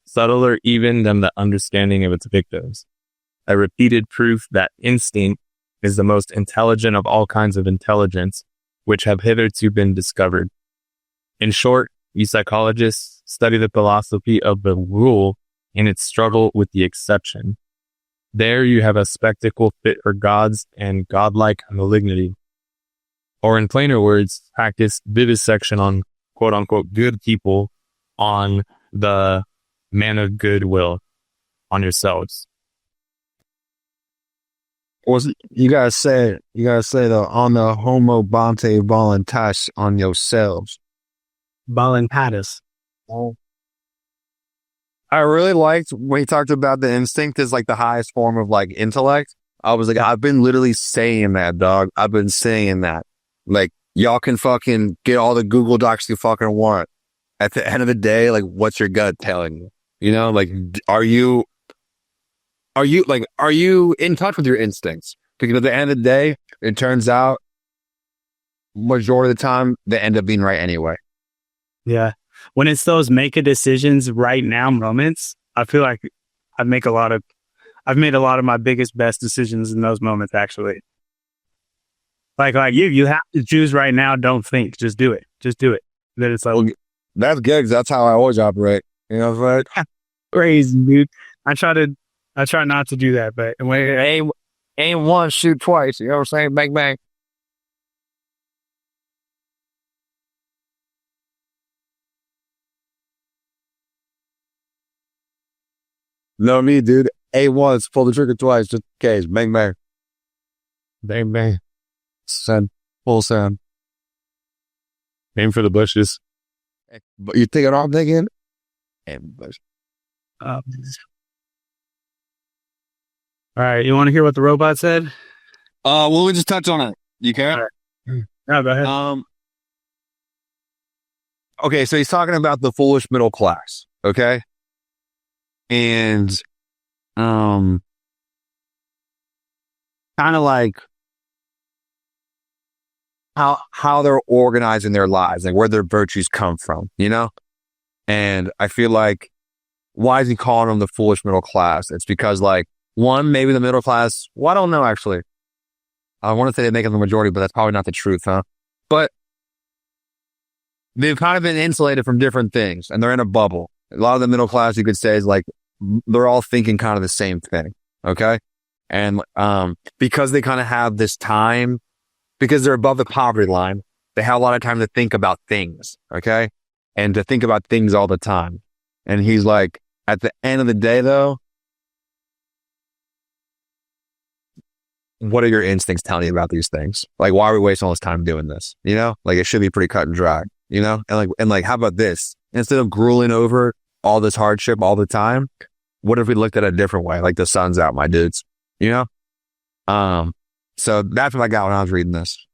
Subtler even than the understanding of its victims. A repeated proof that instinct is the most intelligent of all kinds of intelligence which have hitherto been discovered. In short, you psychologists study the philosophy of the rule in its struggle with the exception. There you have a spectacle fit for gods and godlike malignity. Or in plainer words, practice vivisection on quote-unquote good people, on the man of goodwill, on yourselves. You gotta say the on the homo bonte voluntas on yourselves. Voluntatis. I really liked when he talked about the instinct is like the highest form of like intellect. I was like, I've been literally saying that, dog. I've been saying that. Like, y'all can fucking get all the Google Docs you fucking want. At the end of the day, like, what's your gut telling you? You know, like, are you in touch with your instincts? Because at the end of the day, it turns out majority of the time they end up being right anyway. Yeah. When it's those make a decisions right now moments, I feel like I've made a lot of my biggest, best decisions in those moments, actually. Like you have to choose right now. Don't think, just do it. Then it's like, well, that's good. 'Cause that's how I always operate. You know what I'm saying? Crazy, dude. I try not to do that, but aim once, shoot twice. You know what I'm saying? Bang, bang. No, me, dude. A once, pull the trigger twice, just in case. Bang, bang. Bang, bang. Send. Full send. Aim for the bushes. But you take it off again? Ambush. All right, you want to hear what the robot said? We'll just touch on it. You care? All right. No, go ahead. Okay, so he's talking about the foolish middle class, okay? And kind of like how they're organizing their lives and where their virtues come from, you know? And I feel like, why is he calling them the foolish middle class? It's because, like, one, maybe the middle class, well, I don't know, actually. I want to say they make them the majority, but that's probably not the truth, huh? But they've kind of been insulated from different things, and they're in a bubble. A lot of the middle class, you could say, is like, they're all thinking kind of the same thing, okay? And because they kind of have this time, because they're above the poverty line, they have a lot of time to think about things, okay? And to think about things all the time. And he's like, at the end of the day, though, what are your instincts telling you about these things? Like, why are we wasting all this time doing this? You know, like, it should be pretty cut and dry, you know? And like, how about this? Instead of grueling over all this hardship all the time, what if we looked at it a different way? Like, the sun's out, my dudes, you know? So that's what I got when I was reading this.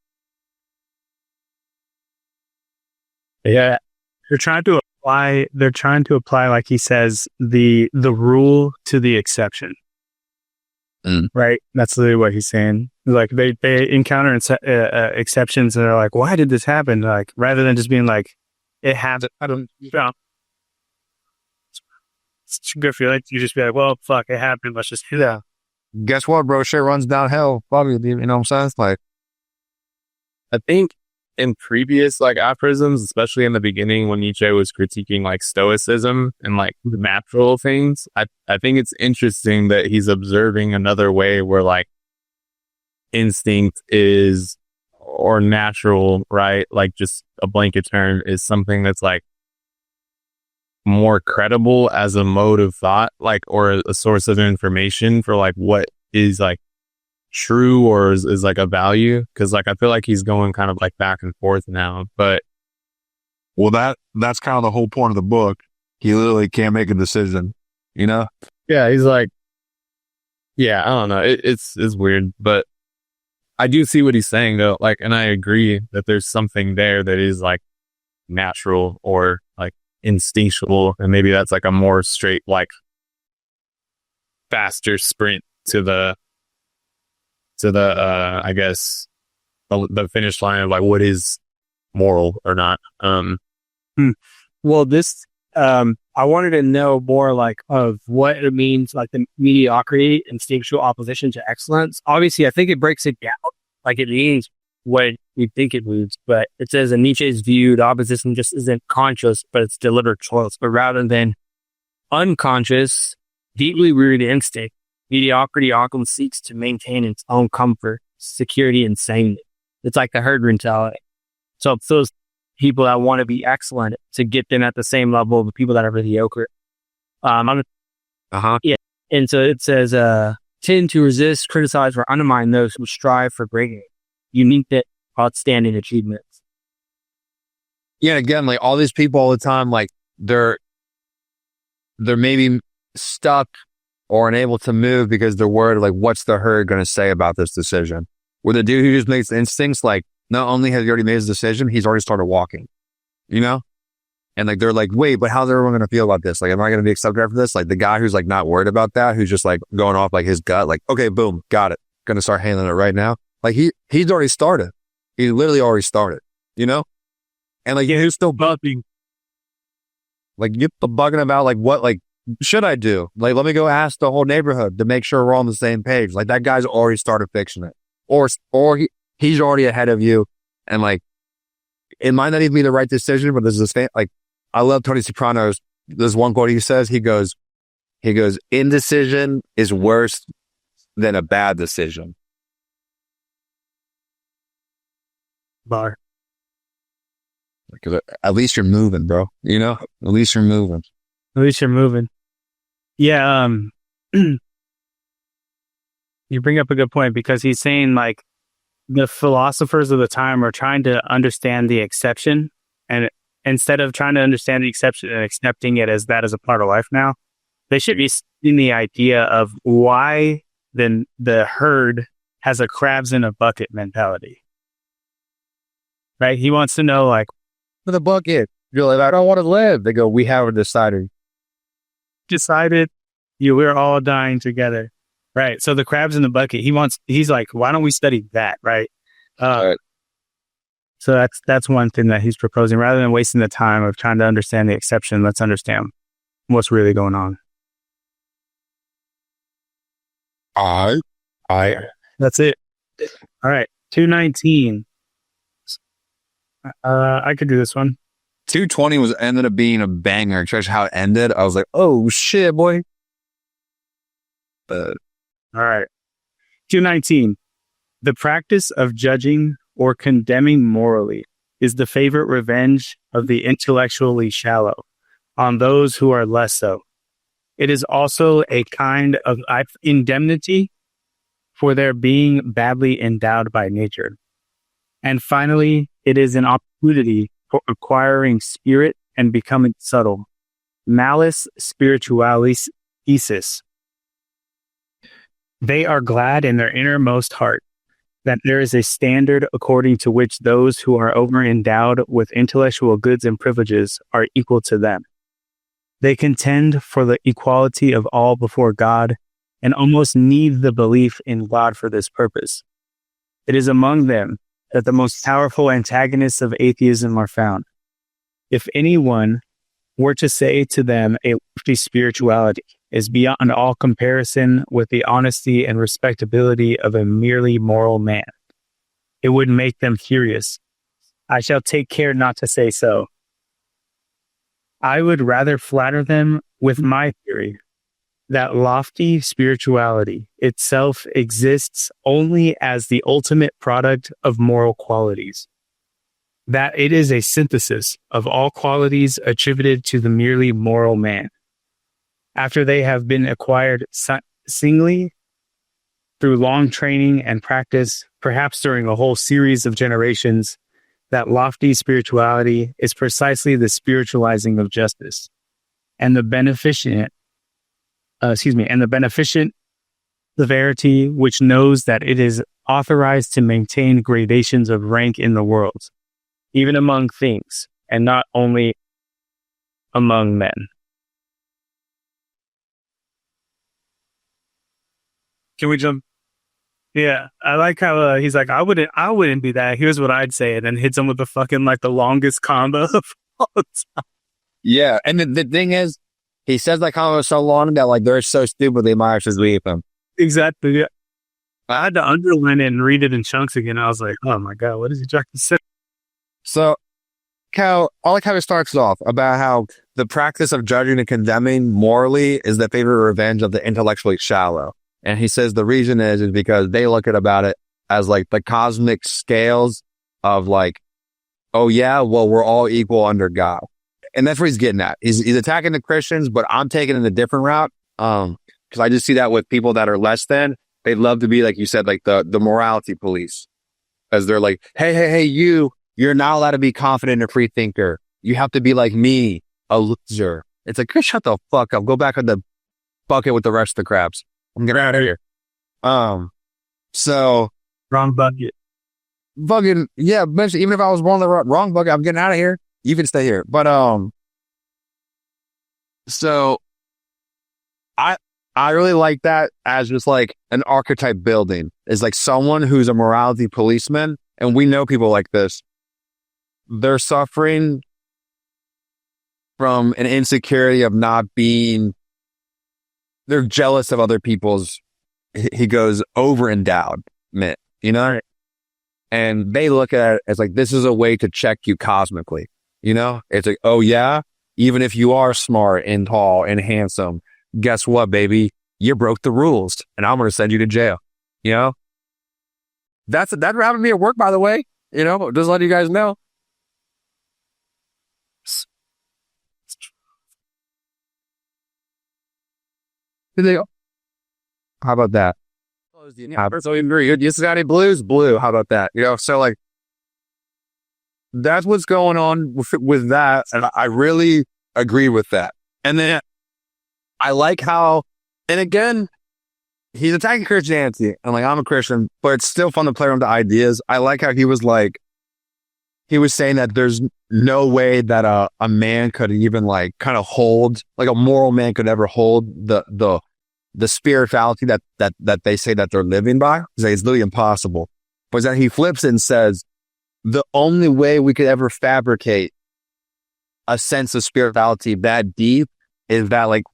Yeah. They're trying to apply, like he says, the rule to the exception. Right? That's literally what he's saying. Like, they encounter exceptions and they're like, why did this happen? Like, rather than just being like, it happened. I don't know. It's a good feeling. You just be like, well, fuck, it happened. Let's just do that. Guess what, bro? Shit runs downhill. Probably, you know what I'm saying? It's like, I think in previous like aphorisms, especially in the beginning when Nietzsche was critiquing like stoicism and like the natural things, I think it's interesting that he's observing another way where like instinct is, or natural, right? Like just a blanket term is something that's like more credible as a mode of thought, like, or a source of information for like what is like true or is like a value. Cause like, I feel like he's going kind of like back and forth now, but. Well, that's kind of the whole point of the book. He literally can't make a decision, you know? Yeah. He's like, yeah, I don't know. It's weird, but I do see what he's saying though. Like, and I agree that there's something there that is like natural or like instinctual. And maybe that's like a more straight, like faster sprint to the I guess the finish line of like what is moral or not. Well, this I wanted to know more like of what it means, like the mediocrity, instinctual opposition to excellence. Obviously, I think it breaks it down. Like it means what we think it means, but it says in Nietzsche's view, the opposition just isn't conscious, but it's deliberate choice. But rather than unconscious, deeply rooted instinct, mediocrity often seeks to maintain its own comfort, security, and sanity. It's like the herd mentality. So it's those people that want to be excellent to get them at the same level of the people that are mediocre. Yeah. And so it says, tend to resist, criticize, or undermine those who strive for greater, unique, outstanding achievements. Yeah, again, like all these people all the time, like they're maybe stuck or unable to move because they're worried, like, what's the herd going to say about this decision? Where the dude who just makes instincts, like, not only has he already made his decision, he's already started walking, you know? And like, they're like, wait, but how's everyone going to feel about this? Like, am I going to be accepted after this? Like the guy who's like not worried about that, who's just like going off like his gut, like, okay, boom, got it. Going to start handling it right now. Like he's already started. He literally already started, you know? And like, who's still bugging? Like, you're bugging about like, what, like, should I do? Like, let me go ask the whole neighborhood to make sure we're on the same page. Like that guy's already started fixing it. Or he's already ahead of you. And like, it might not even be the right decision, but there's this thing, like, I love Tony Soprano's, there's one quote he says, he goes, indecision is worse than a bad decision. Bar. Because at least you're moving, bro. You know, at least you're moving. At least you're moving. Yeah. You bring up a good point because he's saying like the philosophers of the time are trying to understand the exception And instead of trying to understand the exception and accepting it as that as a part of life now, they should be seeing the idea of why then the herd has a crabs in a bucket mentality. Right? He wants to know, like, For the bucket. You're like, I don't want to live. They go, we haven't decided. we're all dying together. Right. So the crabs in the bucket, he's like, why don't we study that? Right. Right. So that's one thing that he's proposing. Rather than wasting the time of trying to understand the exception, let's understand what's really going on. That's it. All right. 219. I could do this one. 220 ended up being a banger. Especially how it ended. I was like, oh shit, boy. But All right. 219. The practice of judging or condemning morally is the favorite revenge of the intellectually shallow on those who are less so. It is also a kind of indemnity for their being badly endowed by nature. And finally, it is an opportunity for acquiring spirit and becoming subtle. Malice spiritualis thesis. They are glad in their innermost heart that there is a standard according to which those who are over-endowed with intellectual goods and privileges are equal to them. They contend for the equality of all before God and almost need the belief in God for this purpose. It is among them that the most powerful antagonists of atheism are found. If anyone were to say to them a lofty spirituality is beyond all comparison with the honesty and respectability of a merely moral man, it would make them furious. I shall take care not to say so. I would rather flatter them with my theory that lofty spirituality itself exists only as the ultimate product of moral qualities, that it is a synthesis of all qualities attributed to the merely moral man. After they have been acquired singly through long training and practice, perhaps during a whole series of generations, that lofty spirituality is precisely the spiritualizing of justice and the beneficent severity which knows that it is authorized to maintain gradations of rank in the world, even among things, and not only among men. Can we jump? Yeah, I like how he's like, I wouldn't be that. Here's what I'd say, and then hits him with the fucking like the longest combo of all time. yeah, and the thing is, he says that combo so long that like they're so stupid they might actually leave him. Exactly. Yeah. I had to underline it and read it in chunks again. I was like, oh my God, what is he trying to say? So, Cal, I like how it starts off about how the practice of judging and condemning morally is the favorite revenge of the intellectually shallow. And he says the reason is because they look at about it as like the cosmic scales of like, oh yeah, well, we're all equal under God. And that's what he's getting at. He's attacking the Christians, but I'm taking it in a different route. Because I just see that with people that are less than, they love to be, like you said, like the morality police. As they're like, hey, you're not allowed to be confident and a free thinker. You have to be like me, a loser. It's like, shut the fuck up. Go back in the bucket with the rest of the crabs. I'm getting out of here. So Wrong bucket. fucking, yeah, eventually, even if I was born in the wrong bucket, I'm getting out of here. You can stay here. But, so I really like that as just like an archetype building. Is like someone who's a morality policeman. And we know people like this. They're suffering from an insecurity of not being, they're jealous of other people's, he goes, over-endowment, you know? And they look at it as like, this is a way to check you cosmically, you know? It's like, oh yeah, even if you are smart and tall and handsome, guess what, baby? You broke the rules and I'm going to send you to jail, you know? That happened to me at work, by the way, you know, just letting you guys know. How about that? So agree. You Cincinnati Blues, blue. How about that? You know, so like that's what's going on with that. And I really agree with that. And then I like how, and again, he's attacking Christianity. And like, I'm a Christian, but it's still fun to play around the ideas. I like how he was saying that there's no way that a man could even like kind of hold, like a moral man could ever hold the spirituality that they say that they're living by. He's like, it's literally impossible. But then he flips it and says, the only way we could ever fabricate a sense of spirituality that deep is that like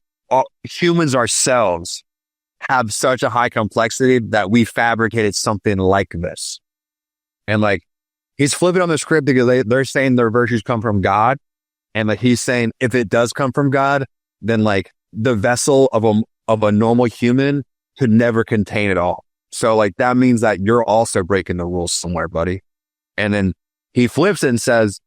humans ourselves have such a high complexity that we fabricated something like this. And like, he's flipping on the script because they're saying their virtues come from God. And like, he's saying if it does come from God, then like the vessel of a normal human could never contain it all. So like, that means that you're also breaking the rules somewhere, buddy. And then he flips it and says,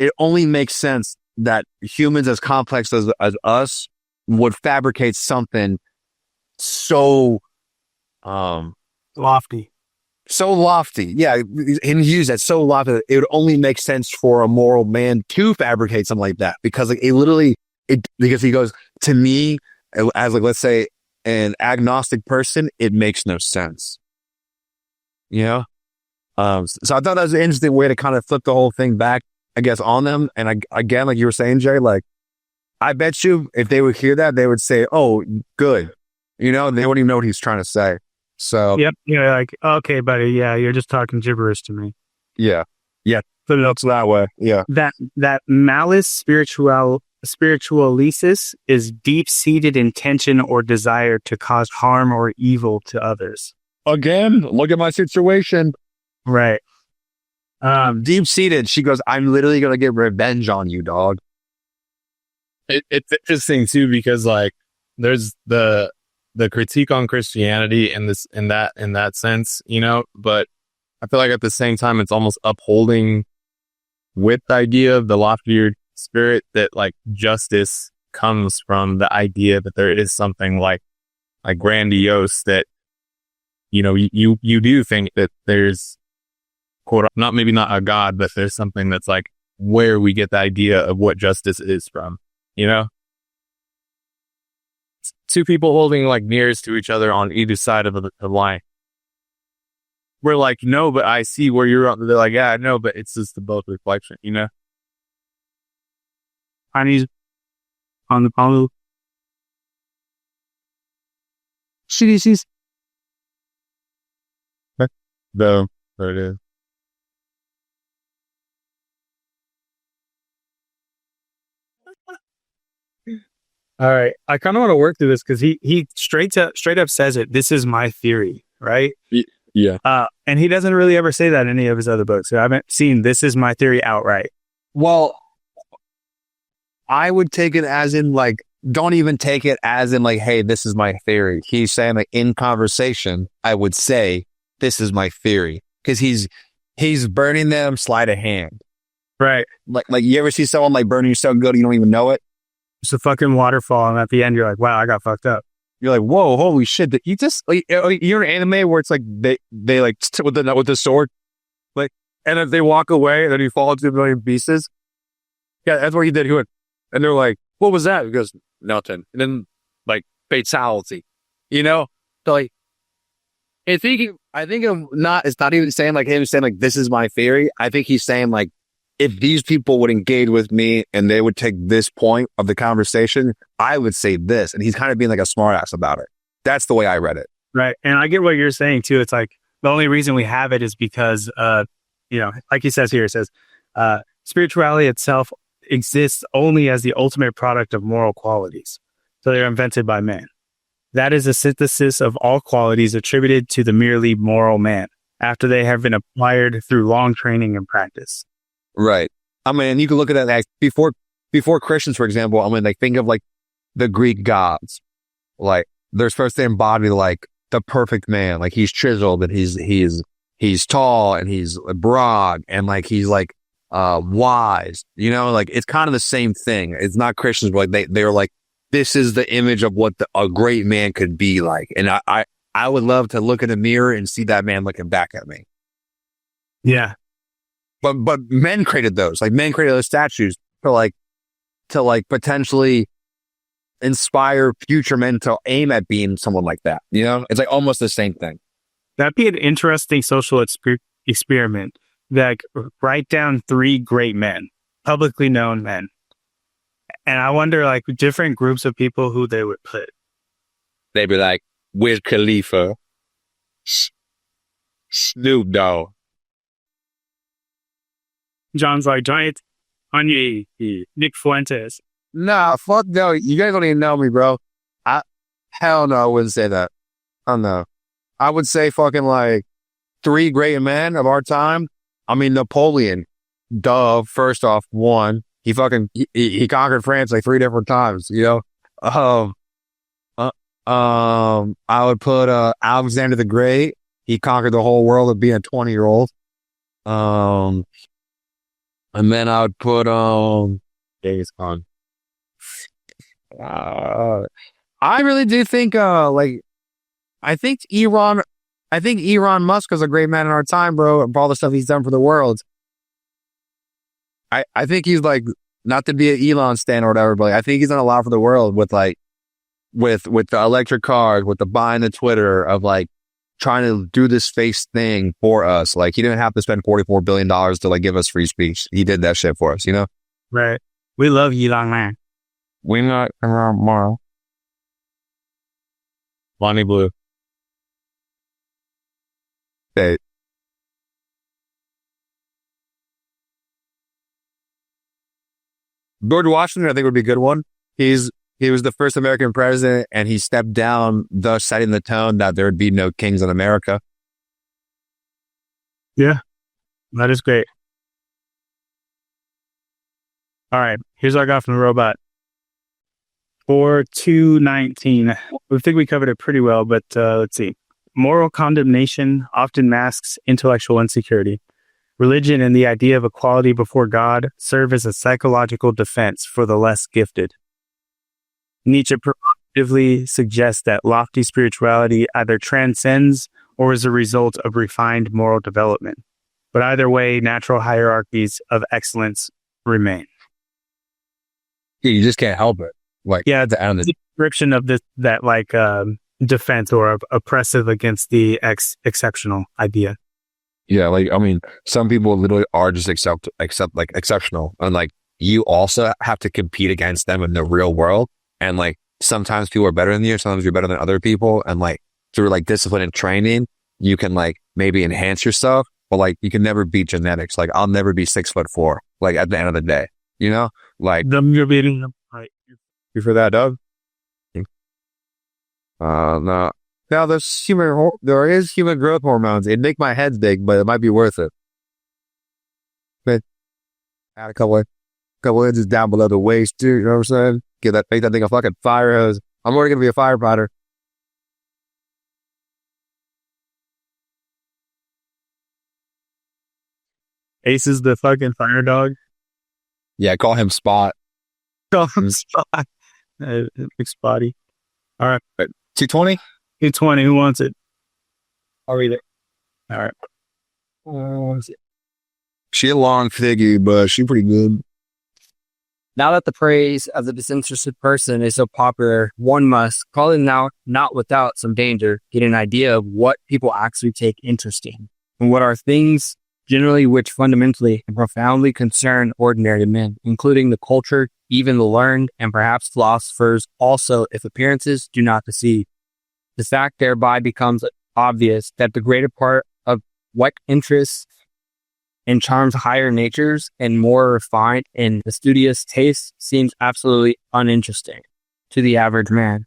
it only makes sense that humans as complex as us would fabricate something so lofty. So lofty. Yeah. And he used that so lofty that it would only make sense for a moral man to fabricate something like that. Because like because he goes, to me, as like, let's say an agnostic person, it makes no sense. You know? So I thought that was an interesting way to kind of flip the whole thing back, I guess, on them. And again, like you were saying, Jay, like, I bet you if they would hear that, they would say, oh, good. You know, they wouldn't even know what he's trying to say. So, yep. You're like, okay, buddy. Yeah. You're just talking gibberish to me. Yeah. Yeah. But it's that way. Yeah. That malice spiritualesis is deep-seated intention or desire to cause harm or evil to others. Again, look at my situation. Right. Deep-seated. She goes, I'm literally going to get revenge on you, dog. It's interesting too, because like there's the critique on Christianity in that sense, you know, but I feel like at the same time, it's almost upholding with the idea of the loftier spirit that like justice comes from the idea that there is something like grandiose that, you know, you do think that there's quote, maybe not a God, but there's something that's like where we get the idea of what justice is from, you know? It's two people holding like mirrors to each other on either side of the line. We're like, no, but I see where you're on. They're like, yeah, I know, but it's just the both reflection, you know? Chinese on the palm. CDCs. There it is. All right. I kind of want to work through this because he straight up says it. This is my theory, right? Yeah. And he doesn't really ever say that in any of his other books. So I haven't seen this is my theory outright. Well, I would take it as in like, don't even take it as in like, hey, this is my theory. He's saying like in conversation, I would say, this is my theory. Because he's burning them sleight of hand. Right. Like you ever see someone like burning you so good you don't even know it? It's a fucking waterfall, and at the end you're like, wow, I got fucked up. You're like, whoa, holy shit! Did you just like, you're an anime where it's like they like with the sword, like, and if they walk away, and then you fall into a million pieces. Yeah, that's what he did. He went, and they're like, what was that? He goes, nothing. And then like fatality, you know. So like, I think it's not even saying like him saying like this is my theory. I think he's saying like, if these people would engage with me and they would take this point of the conversation, I would say this. And he's kind of being like a smartass about it. That's the way I read it. Right. And I get what you're saying too. It's like the only reason we have it is because, you know, like he says here, it says, spirituality itself exists only as the ultimate product of moral qualities. So they're invented by man. That is a synthesis of all qualities attributed to the merely moral man after they have been acquired through long training and practice. Right. I mean, you can look at that like before Christians, for example. I mean, like think of like the Greek gods. Like they're supposed to embody like the perfect man. Like he's chiseled and he's tall and he's broad and like he's like wise. You know, like it's kind of the same thing. It's not Christians, but like they're like, this is the image of what a great man could be like. And I would love to look in the mirror and see that man looking back at me. Yeah. but men created those. Like men created those statues to potentially inspire future men to aim at being someone like that. You know, it's like almost the same thing. That'd be an interesting social experiment. Like, write down 3 great men, publicly known men. And I wonder, like, different groups of people who they would put. They'd be like, Wiz Khalifa, Snoop Dogg. John's like, Giant, Kanye, Nick Fuentes. Nah, fuck no. You guys don't even know me, bro. Hell no, I wouldn't say that. I don't know. I would say fucking like 3 great men of our time. I mean, Napoleon, duh, first off, 1. He conquered France like 3 different times, you know? I would put Alexander the Great. He conquered the whole world of being a 20-year-old. And then I would put Genghis Khan. I really do think I think Elon Musk is a great man in our time, bro, for all the stuff he's done for the world. I think he's like, not to be an Elon stan or whatever, but I think he's done a lot for the world with like with the electric cars, with the buying the Twitter, of like trying to do this face thing for us. Like, he didn't have to spend $44 billion to like give us free speech. He did that shit for us, you know? Right. We love Elon, man. We not around tomorrow. Lonnie Blue. Okay. George Washington, I think, would be a good one. He was the first American president, and he stepped down, thus setting the tone that there would be no kings in America. Yeah, that is great. All right, here's what I got from the robot. For 219, I think we covered it pretty well, but let's see. Moral condemnation often masks intellectual insecurity. Religion and the idea of equality before God serve as a psychological defense for the less gifted. Nietzsche proactively suggests that lofty spirituality either transcends or is a result of refined moral development. But either way, natural hierarchies of excellence remain. Yeah, you just can't help it. Like, yeah, the description of that defense or oppressive against the exceptional idea. Yeah, like, I mean, some people literally are just exceptional, and like, you also have to compete against them in the real world. And like, sometimes people are better than you, sometimes you're better than other people, and like, through like discipline and training, you can like maybe enhance yourself, but like, you can never beat genetics. Like, I'll never be 6'4", like, at the end of the day, you know? Like, you're beating them. Right. You for that, Doug? No. Now, there is human growth hormones. It'd make my head big, but it might be worth it. But add a couple inches down below the waist, too. You know what I'm saying? Make that thing a fucking fire hose. I'm already gonna be a firefighter. Ace is the fucking fire dog. Yeah, call him Spot. Call him Spot. Big Spotty. All right. 220? 220. Who wants it? I'll read it. All right. She a long figgy, but she pretty good. Now that the praise of the disinterested person is so popular, one must, probably now not without some danger, get an idea of what people actually take interest in, and what are things generally which fundamentally and profoundly concern ordinary men, including the cultured, even the learned, and perhaps philosophers also, if appearances do not deceive. The fact thereby becomes obvious that the greater part of what interests and charms higher natures and more refined and fastidious tastes seems absolutely uninteresting to the average man,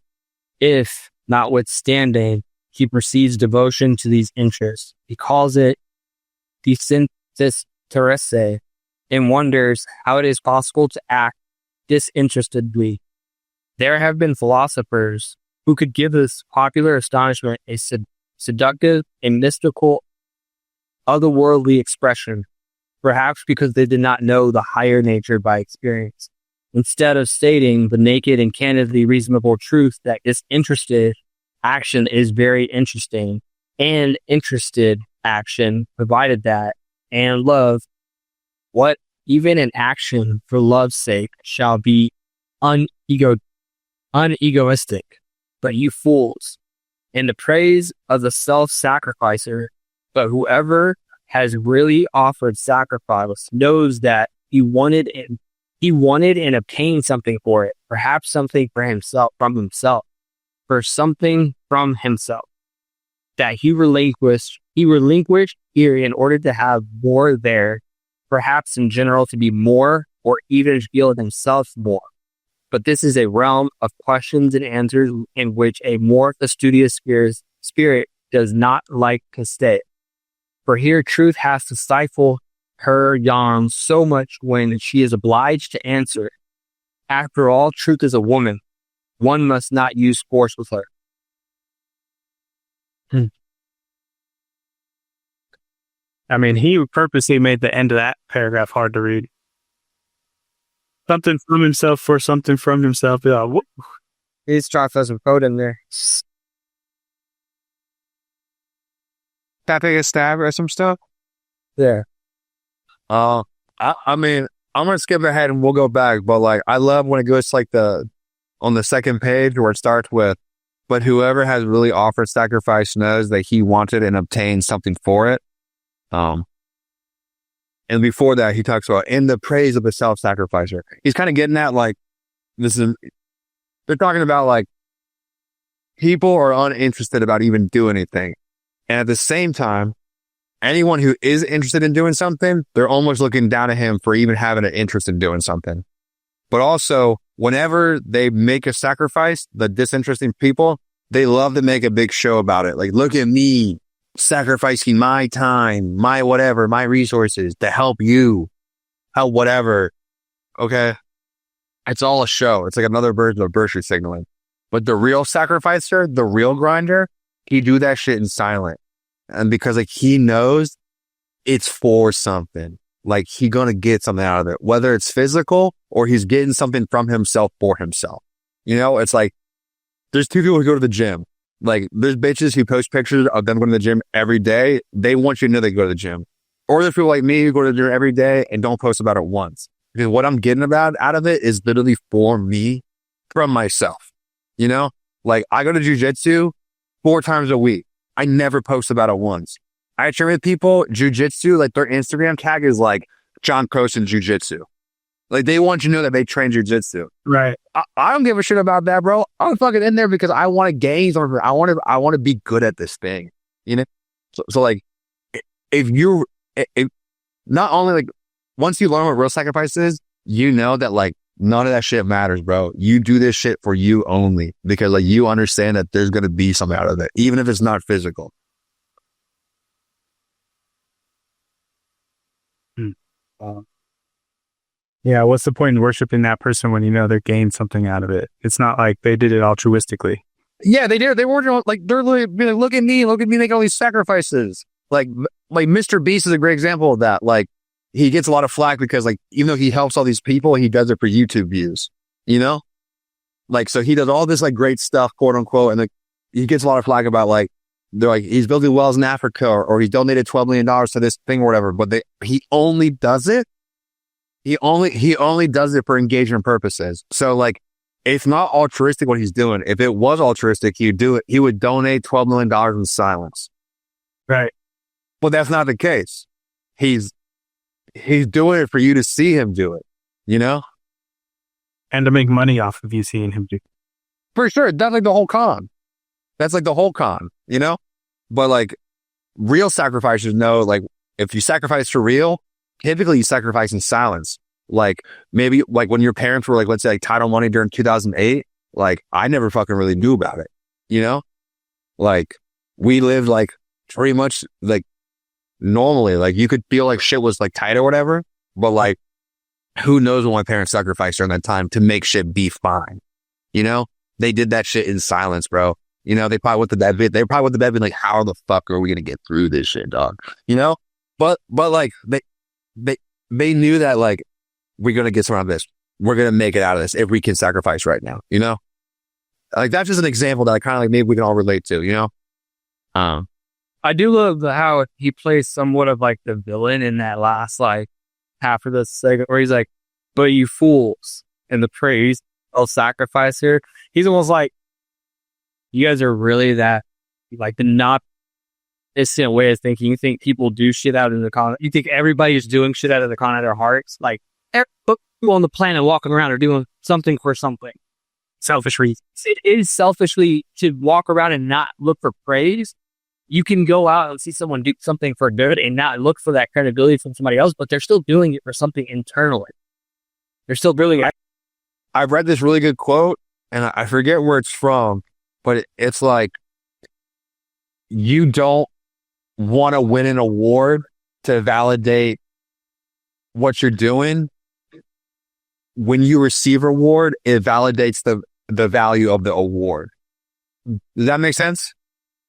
if, notwithstanding, he perceives devotion to these interests. He calls it disinteresse and wonders how it is possible to act disinterestedly. There have been philosophers who could give this popular astonishment a seductive and mystical otherworldly expression, perhaps because they did not know the higher nature by experience. Instead of stating the naked and candidly reasonable truth that disinterested action is very interesting, and interested action, provided that, and love what even an action for love's sake shall be unegoistic, but you fools, in the praise of the self-sacrificer. But whoever has really offered sacrifice knows that he wanted and obtained something for it, perhaps something for himself, for something from himself that he relinquished here in order to have more there, perhaps in general to be more, or even feel himself more. But this is a realm of questions and answers in which a more fastidious spirit does not like to stay. For here truth has to stifle her yarns so much when she is obliged to answer. After all, truth is a woman. One must not use force with her. I mean, he purposely made the end of that paragraph hard to read. Something from himself for something from himself. Yeah, He's trying to throw some code in there. Can I take a stab at some stuff? Yeah. I mean, I'm gonna skip ahead and we'll go back, but like I love when it goes like on the second page where it starts with, but whoever has really offered sacrifice knows that he wanted and obtained something for it. And before that, he talks about in the praise of the self-sacrificer. He's kind of getting at like they're talking about like people are uninterested about even doing anything. And at the same time, anyone who is interested in doing something, they're almost looking down at him for even having an interest in doing something. But also, whenever they make a sacrifice, the disinterested people, they love to make a big show about it. Like, look at me sacrificing my time, my whatever, my resources to help you, help whatever. Okay. It's all a show. It's like another version of virtue signaling. But the real sacrificer, the real grinder, he do that shit in silent. And because like he knows it's for something. Like he gonna get something out of it. Whether it's physical or he's getting something from himself for himself. You know, it's like there's two people who go to the gym. Like there's bitches who post pictures of them going to the gym every day. They want you to know they go to the gym. Or there's people like me who go to the gym every day and don't post about it once. Because what I'm getting out of it is literally for me, from myself. You know, like I go to jujitsu 4 times a week. I never post about it once. I train with people, jujitsu, like their Instagram tag is like John Croson Jujitsu. Like they want you to know that they train jujitsu. right. I don't give a shit about that, bro. I'm fucking in there because I want to gain something. I want to be good at this thing. You know? So like, if not only like, once you learn what real sacrifice is, you know that like none of that shit matters, bro. You do this shit for you only because like you understand that there's going to be something out of it, even if it's not physical. Yeah, what's the point in worshiping that person when you know they're gained something out of it? It's not like they did it altruistically. Yeah, they did. They were like, they're like, look at me making all these sacrifices. Like Mr. Beast is a great example of that. Like he gets a lot of flack because like, even though he helps all these people, he does it for YouTube views, you know? Like, so he does all this like great stuff, quote unquote. And like, he gets a lot of flack about like, they're like, he's building wells in Africa or he donated $12 million to this thing or whatever. But he only does it. He only does it for engagement purposes. So like, it's not altruistic what he's doing. If it was altruistic, he'd do it. He would donate $12 million in silence. Right. But that's not the case. He's doing it for you to see him do it, you know? And to make money off of you seeing him do. For sure. That's like the whole con. That's like the whole con, you know? But like real sacrificers know, like if you sacrifice for real, typically you sacrifice in silence. Like maybe like when your parents were like, let's say like title money during 2008, like I never fucking really knew about it, you know? Like we lived like pretty much like normally, like you could feel like shit was like tight or whatever, but like who knows what my parents sacrificed during that time to make shit be fine, you know? They did that shit in silence, bro. You know, they probably went to bed being like, how the fuck are we gonna get through this shit, dog? You know? But like they knew that like we're gonna get some out of this. We're gonna make it out of this if we can sacrifice right now, you know? Like that's just an example that I kind of like maybe we can all relate to, you know? I do love how he plays somewhat of like the villain in that last like half of the segment where he's like, but you fools, and the praise, I'll sacrifice here. He's almost like, you guys are really that, like, the not innocent way of thinking. You think people do shit out of the con. You think everybody's doing shit out of the con of their hearts. Like, every people on the planet walking around are doing something for something. Selfish reasons. It is selfishly to walk around and not look for praise. You can go out and see someone do something for good and not look for that credibility from somebody else, but they're still doing it for something internally. They're still doing it. I've read this really good quote, and I forget where it's from, but it's like, you don't want to win an award to validate what you're doing. When you receive a award, it validates the value of the award. Does that make sense?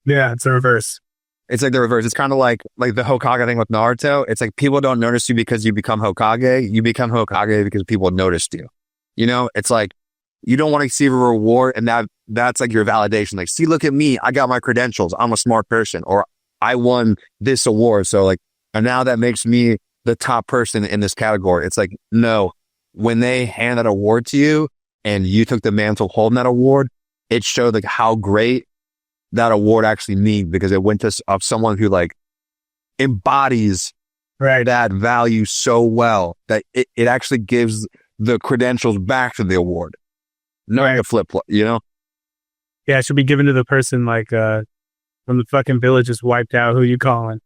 Yeah, it's the reverse. It's like the reverse. It's kind of like the Hokage thing with Naruto. It's like people don't notice you because you become Hokage. You become Hokage because people noticed you. You know, it's like you don't want to receive a reward, and that's like your validation. Like, see, look at me. I got my credentials. I'm a smart person, or I won this award. So like, and now that makes me the top person in this category. It's like, no, when they hand that award to you and you took the mantle holding that award, it showed like how great that award actually means, because it went to someone who like embodies that value so well that it actually gives the credentials back to the award. Not a flip, you know? Yeah, it should be given to the person like when the fucking village is wiped out. Who you calling?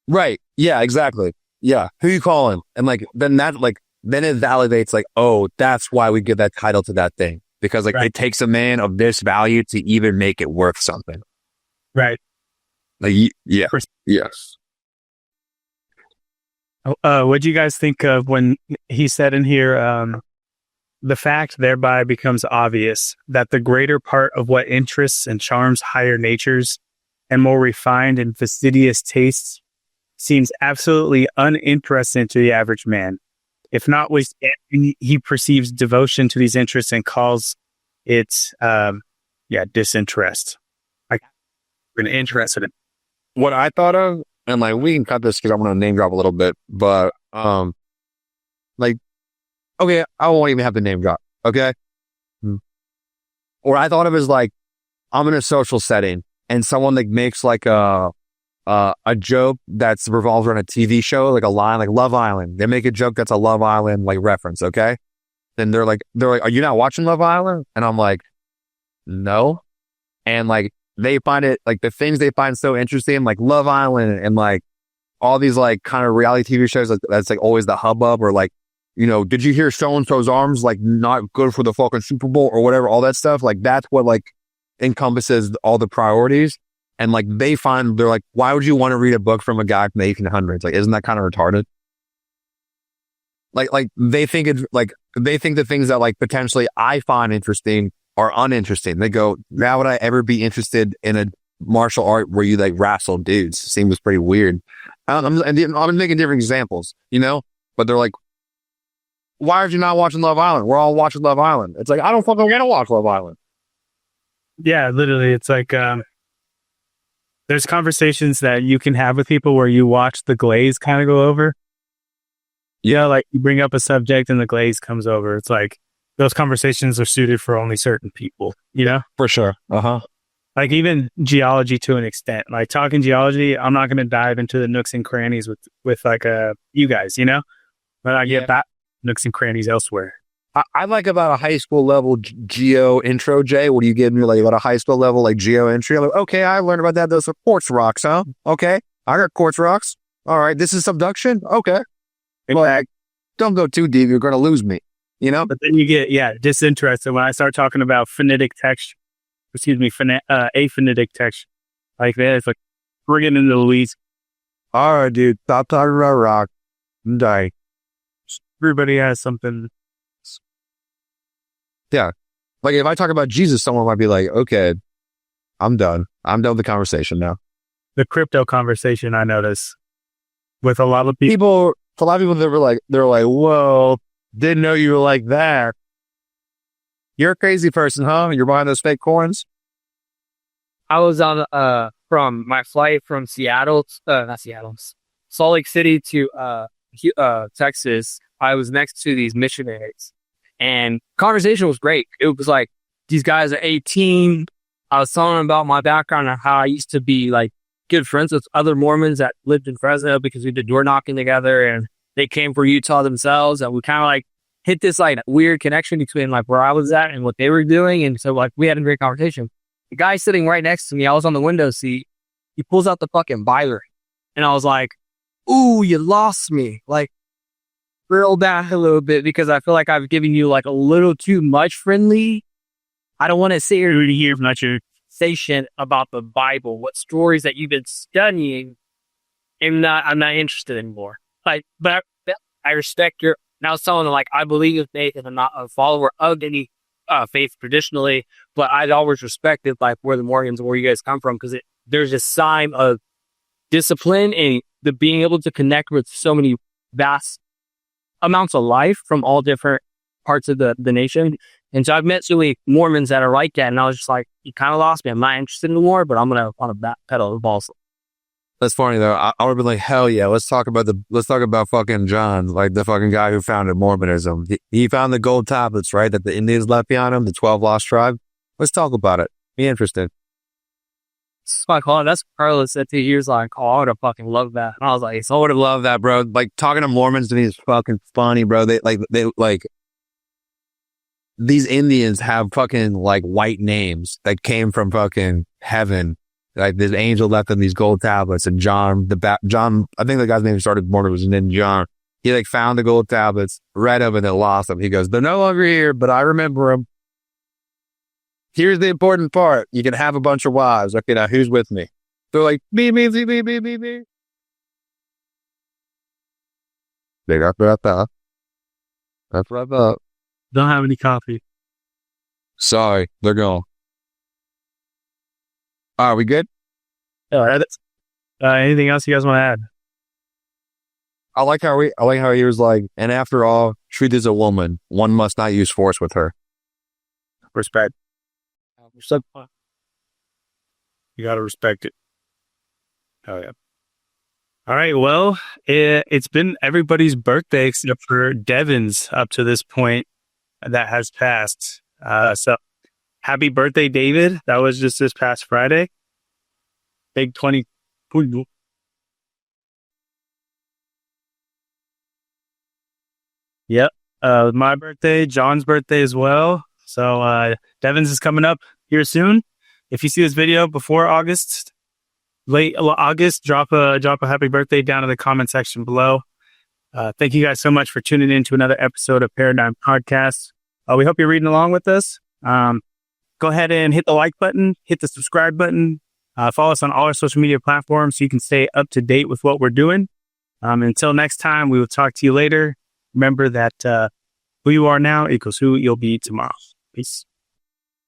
Right. Yeah, exactly. Yeah. Who you calling? And like, then it validates like, oh, that's why we give that title to that thing. Because like it takes a man of this value to even make it worth something. Right. Like, yeah. Yes. What do you guys think of when he said in here, the fact thereby becomes obvious that the greater part of what interests and charms higher natures and more refined and fastidious tastes seems absolutely uninteresting to the average man. If not, he perceives devotion to these interests and calls it, disinterest. Like, we're interested in. What I thought of, and like, we can cut this because I'm going to name drop a little bit, but, like, okay, I won't even have the name drop. Okay. Or I thought of as like, I'm in a social setting and someone like makes like a joke that's revolves around a TV show, like a line, like Love Island. They make a joke that's a Love Island like reference. Okay. Then they're like, are you not watching Love Island? And I'm like, no. And like, they find it like the things they find so interesting, like Love Island and like all these like kind of reality TV shows. That's like always the hubbub, or like, you know, did you hear so-and-so's arms like not good for the fucking Super Bowl or whatever, all that stuff. Like that's what like encompasses all the priorities. And like they're like, why would you want to read a book from a guy from the 1800s? Like, isn't that kind of retarded? Like they think the things that like potentially I find interesting are uninteresting. They go, how would I ever be interested in a martial art where you like wrestle dudes? Seems pretty weird. I'm making different examples, you know, but they're like, why are you not watching Love Island? We're all watching Love Island. It's like, I don't fucking want to watch Love Island. Yeah, literally. It's like, there's conversations that you can have with people where you watch the glaze kind of go over. Yeah, like you bring up a subject and the glaze comes over. It's like those conversations are suited for only certain people, you know? For sure. Like even geology to an extent. Like talking geology, I'm not going to dive into the nooks and crannies with like you guys, you know? But I get that nooks and crannies elsewhere. I like about a high school level geo intro, Jay. What do you give me like about a high school level like geo entry? I'm like, okay, I learned about that. Those are quartz rocks, huh? Okay, I got quartz rocks. All right, this is subduction. Okay, like don't go too deep. You're going to lose me, you know. But then you get disinterested when I start talking about aphonetic text. Like that. It's like bring it into the weeds. All right, dude, stop talking about rock. I'm dying. Everybody has something. Yeah. Like if I talk about Jesus, someone might be like, okay, I'm done. I'm done with the conversation now. The crypto conversation, I notice with a lot of people. A lot of people they're like, whoa, didn't know you were like that. You're a crazy person, huh? You're buying those fake coins? I was on from my flight from Salt Lake City to Texas, I was next to these missionaries, and conversation was great. It was like these guys are 18. I was telling them about my background and how I used to be like good friends with other Mormons that lived in Fresno because we did door knocking together, and they came for Utah themselves, and we kind of like hit this like weird connection between like where I was at and what they were doing, and so like we had a great conversation. The guy sitting right next to me, I was on the window seat. He pulls out the fucking Bible, and I was like, "Ooh, you lost me!" Like, reel back a little bit because I feel like I've given you like a little too much friendly. I don't want to sit here to hear from your conversation about the Bible, what stories that you've been studying. I'm not interested anymore. Like, but I respect your. Now, someone like I believe in faith and I'm not a follower of any faith traditionally, but I'd always respected like where the Mormons and where you guys come from because there's a sign of discipline and the being able to connect with so many vast amounts of life from all different parts of the nation. And so I've met so many Mormons that are like that, and I was just like, you kind of lost me. I'm not interested in the war, but I'm gonna on a back pedal the balls. That's funny though. I would have been like, hell yeah, let's talk about fucking John, like the fucking guy who founded Mormonism. He found the gold tablets, right, that the Indians left behind him, the 12 lost tribe. Let's talk about it. Be interested. That's what I call it. That's what Carlos said 2 years like, oh, I would have fucking loved that. And I was like, I would have loved that, bro. Like talking to Mormons to me is fucking funny, bro. They these Indians have fucking like white names that came from fucking heaven. Like this angel left them these gold tablets, and John, I think the guy's name started Mormon was named John. He like found the gold tablets, read them, and then lost them. He goes, they're no longer here, but I remember them. Here's the important part. You can have a bunch of wives. Okay, now who's with me? They're like, me. They got that. That's what I thought. Don't have any coffee. Sorry, they're gone. Are we good? Anything else you guys want to add? I like how he was like, and after all, truth is a woman. One must not use force with her. Respect. You got to respect it. Oh, yeah. All right. Well, it's been everybody's birthday except for Devin's up to this point that has passed. So happy birthday, David. That was just this past Friday. Big 20. Yep. My birthday, John's birthday as well. So Devin's is coming up here soon. If you see this video before late August, drop a happy birthday down in the comment section below. Thank you guys so much for tuning in to another episode of Paradyme Podcast. We hope you're reading along with us. Go ahead and hit the like button, hit the subscribe button, follow us on all our social media platforms so you can stay up to date with what we're doing. Until next time, we will talk to you later. Remember that who you are now equals who you'll be tomorrow. Peace.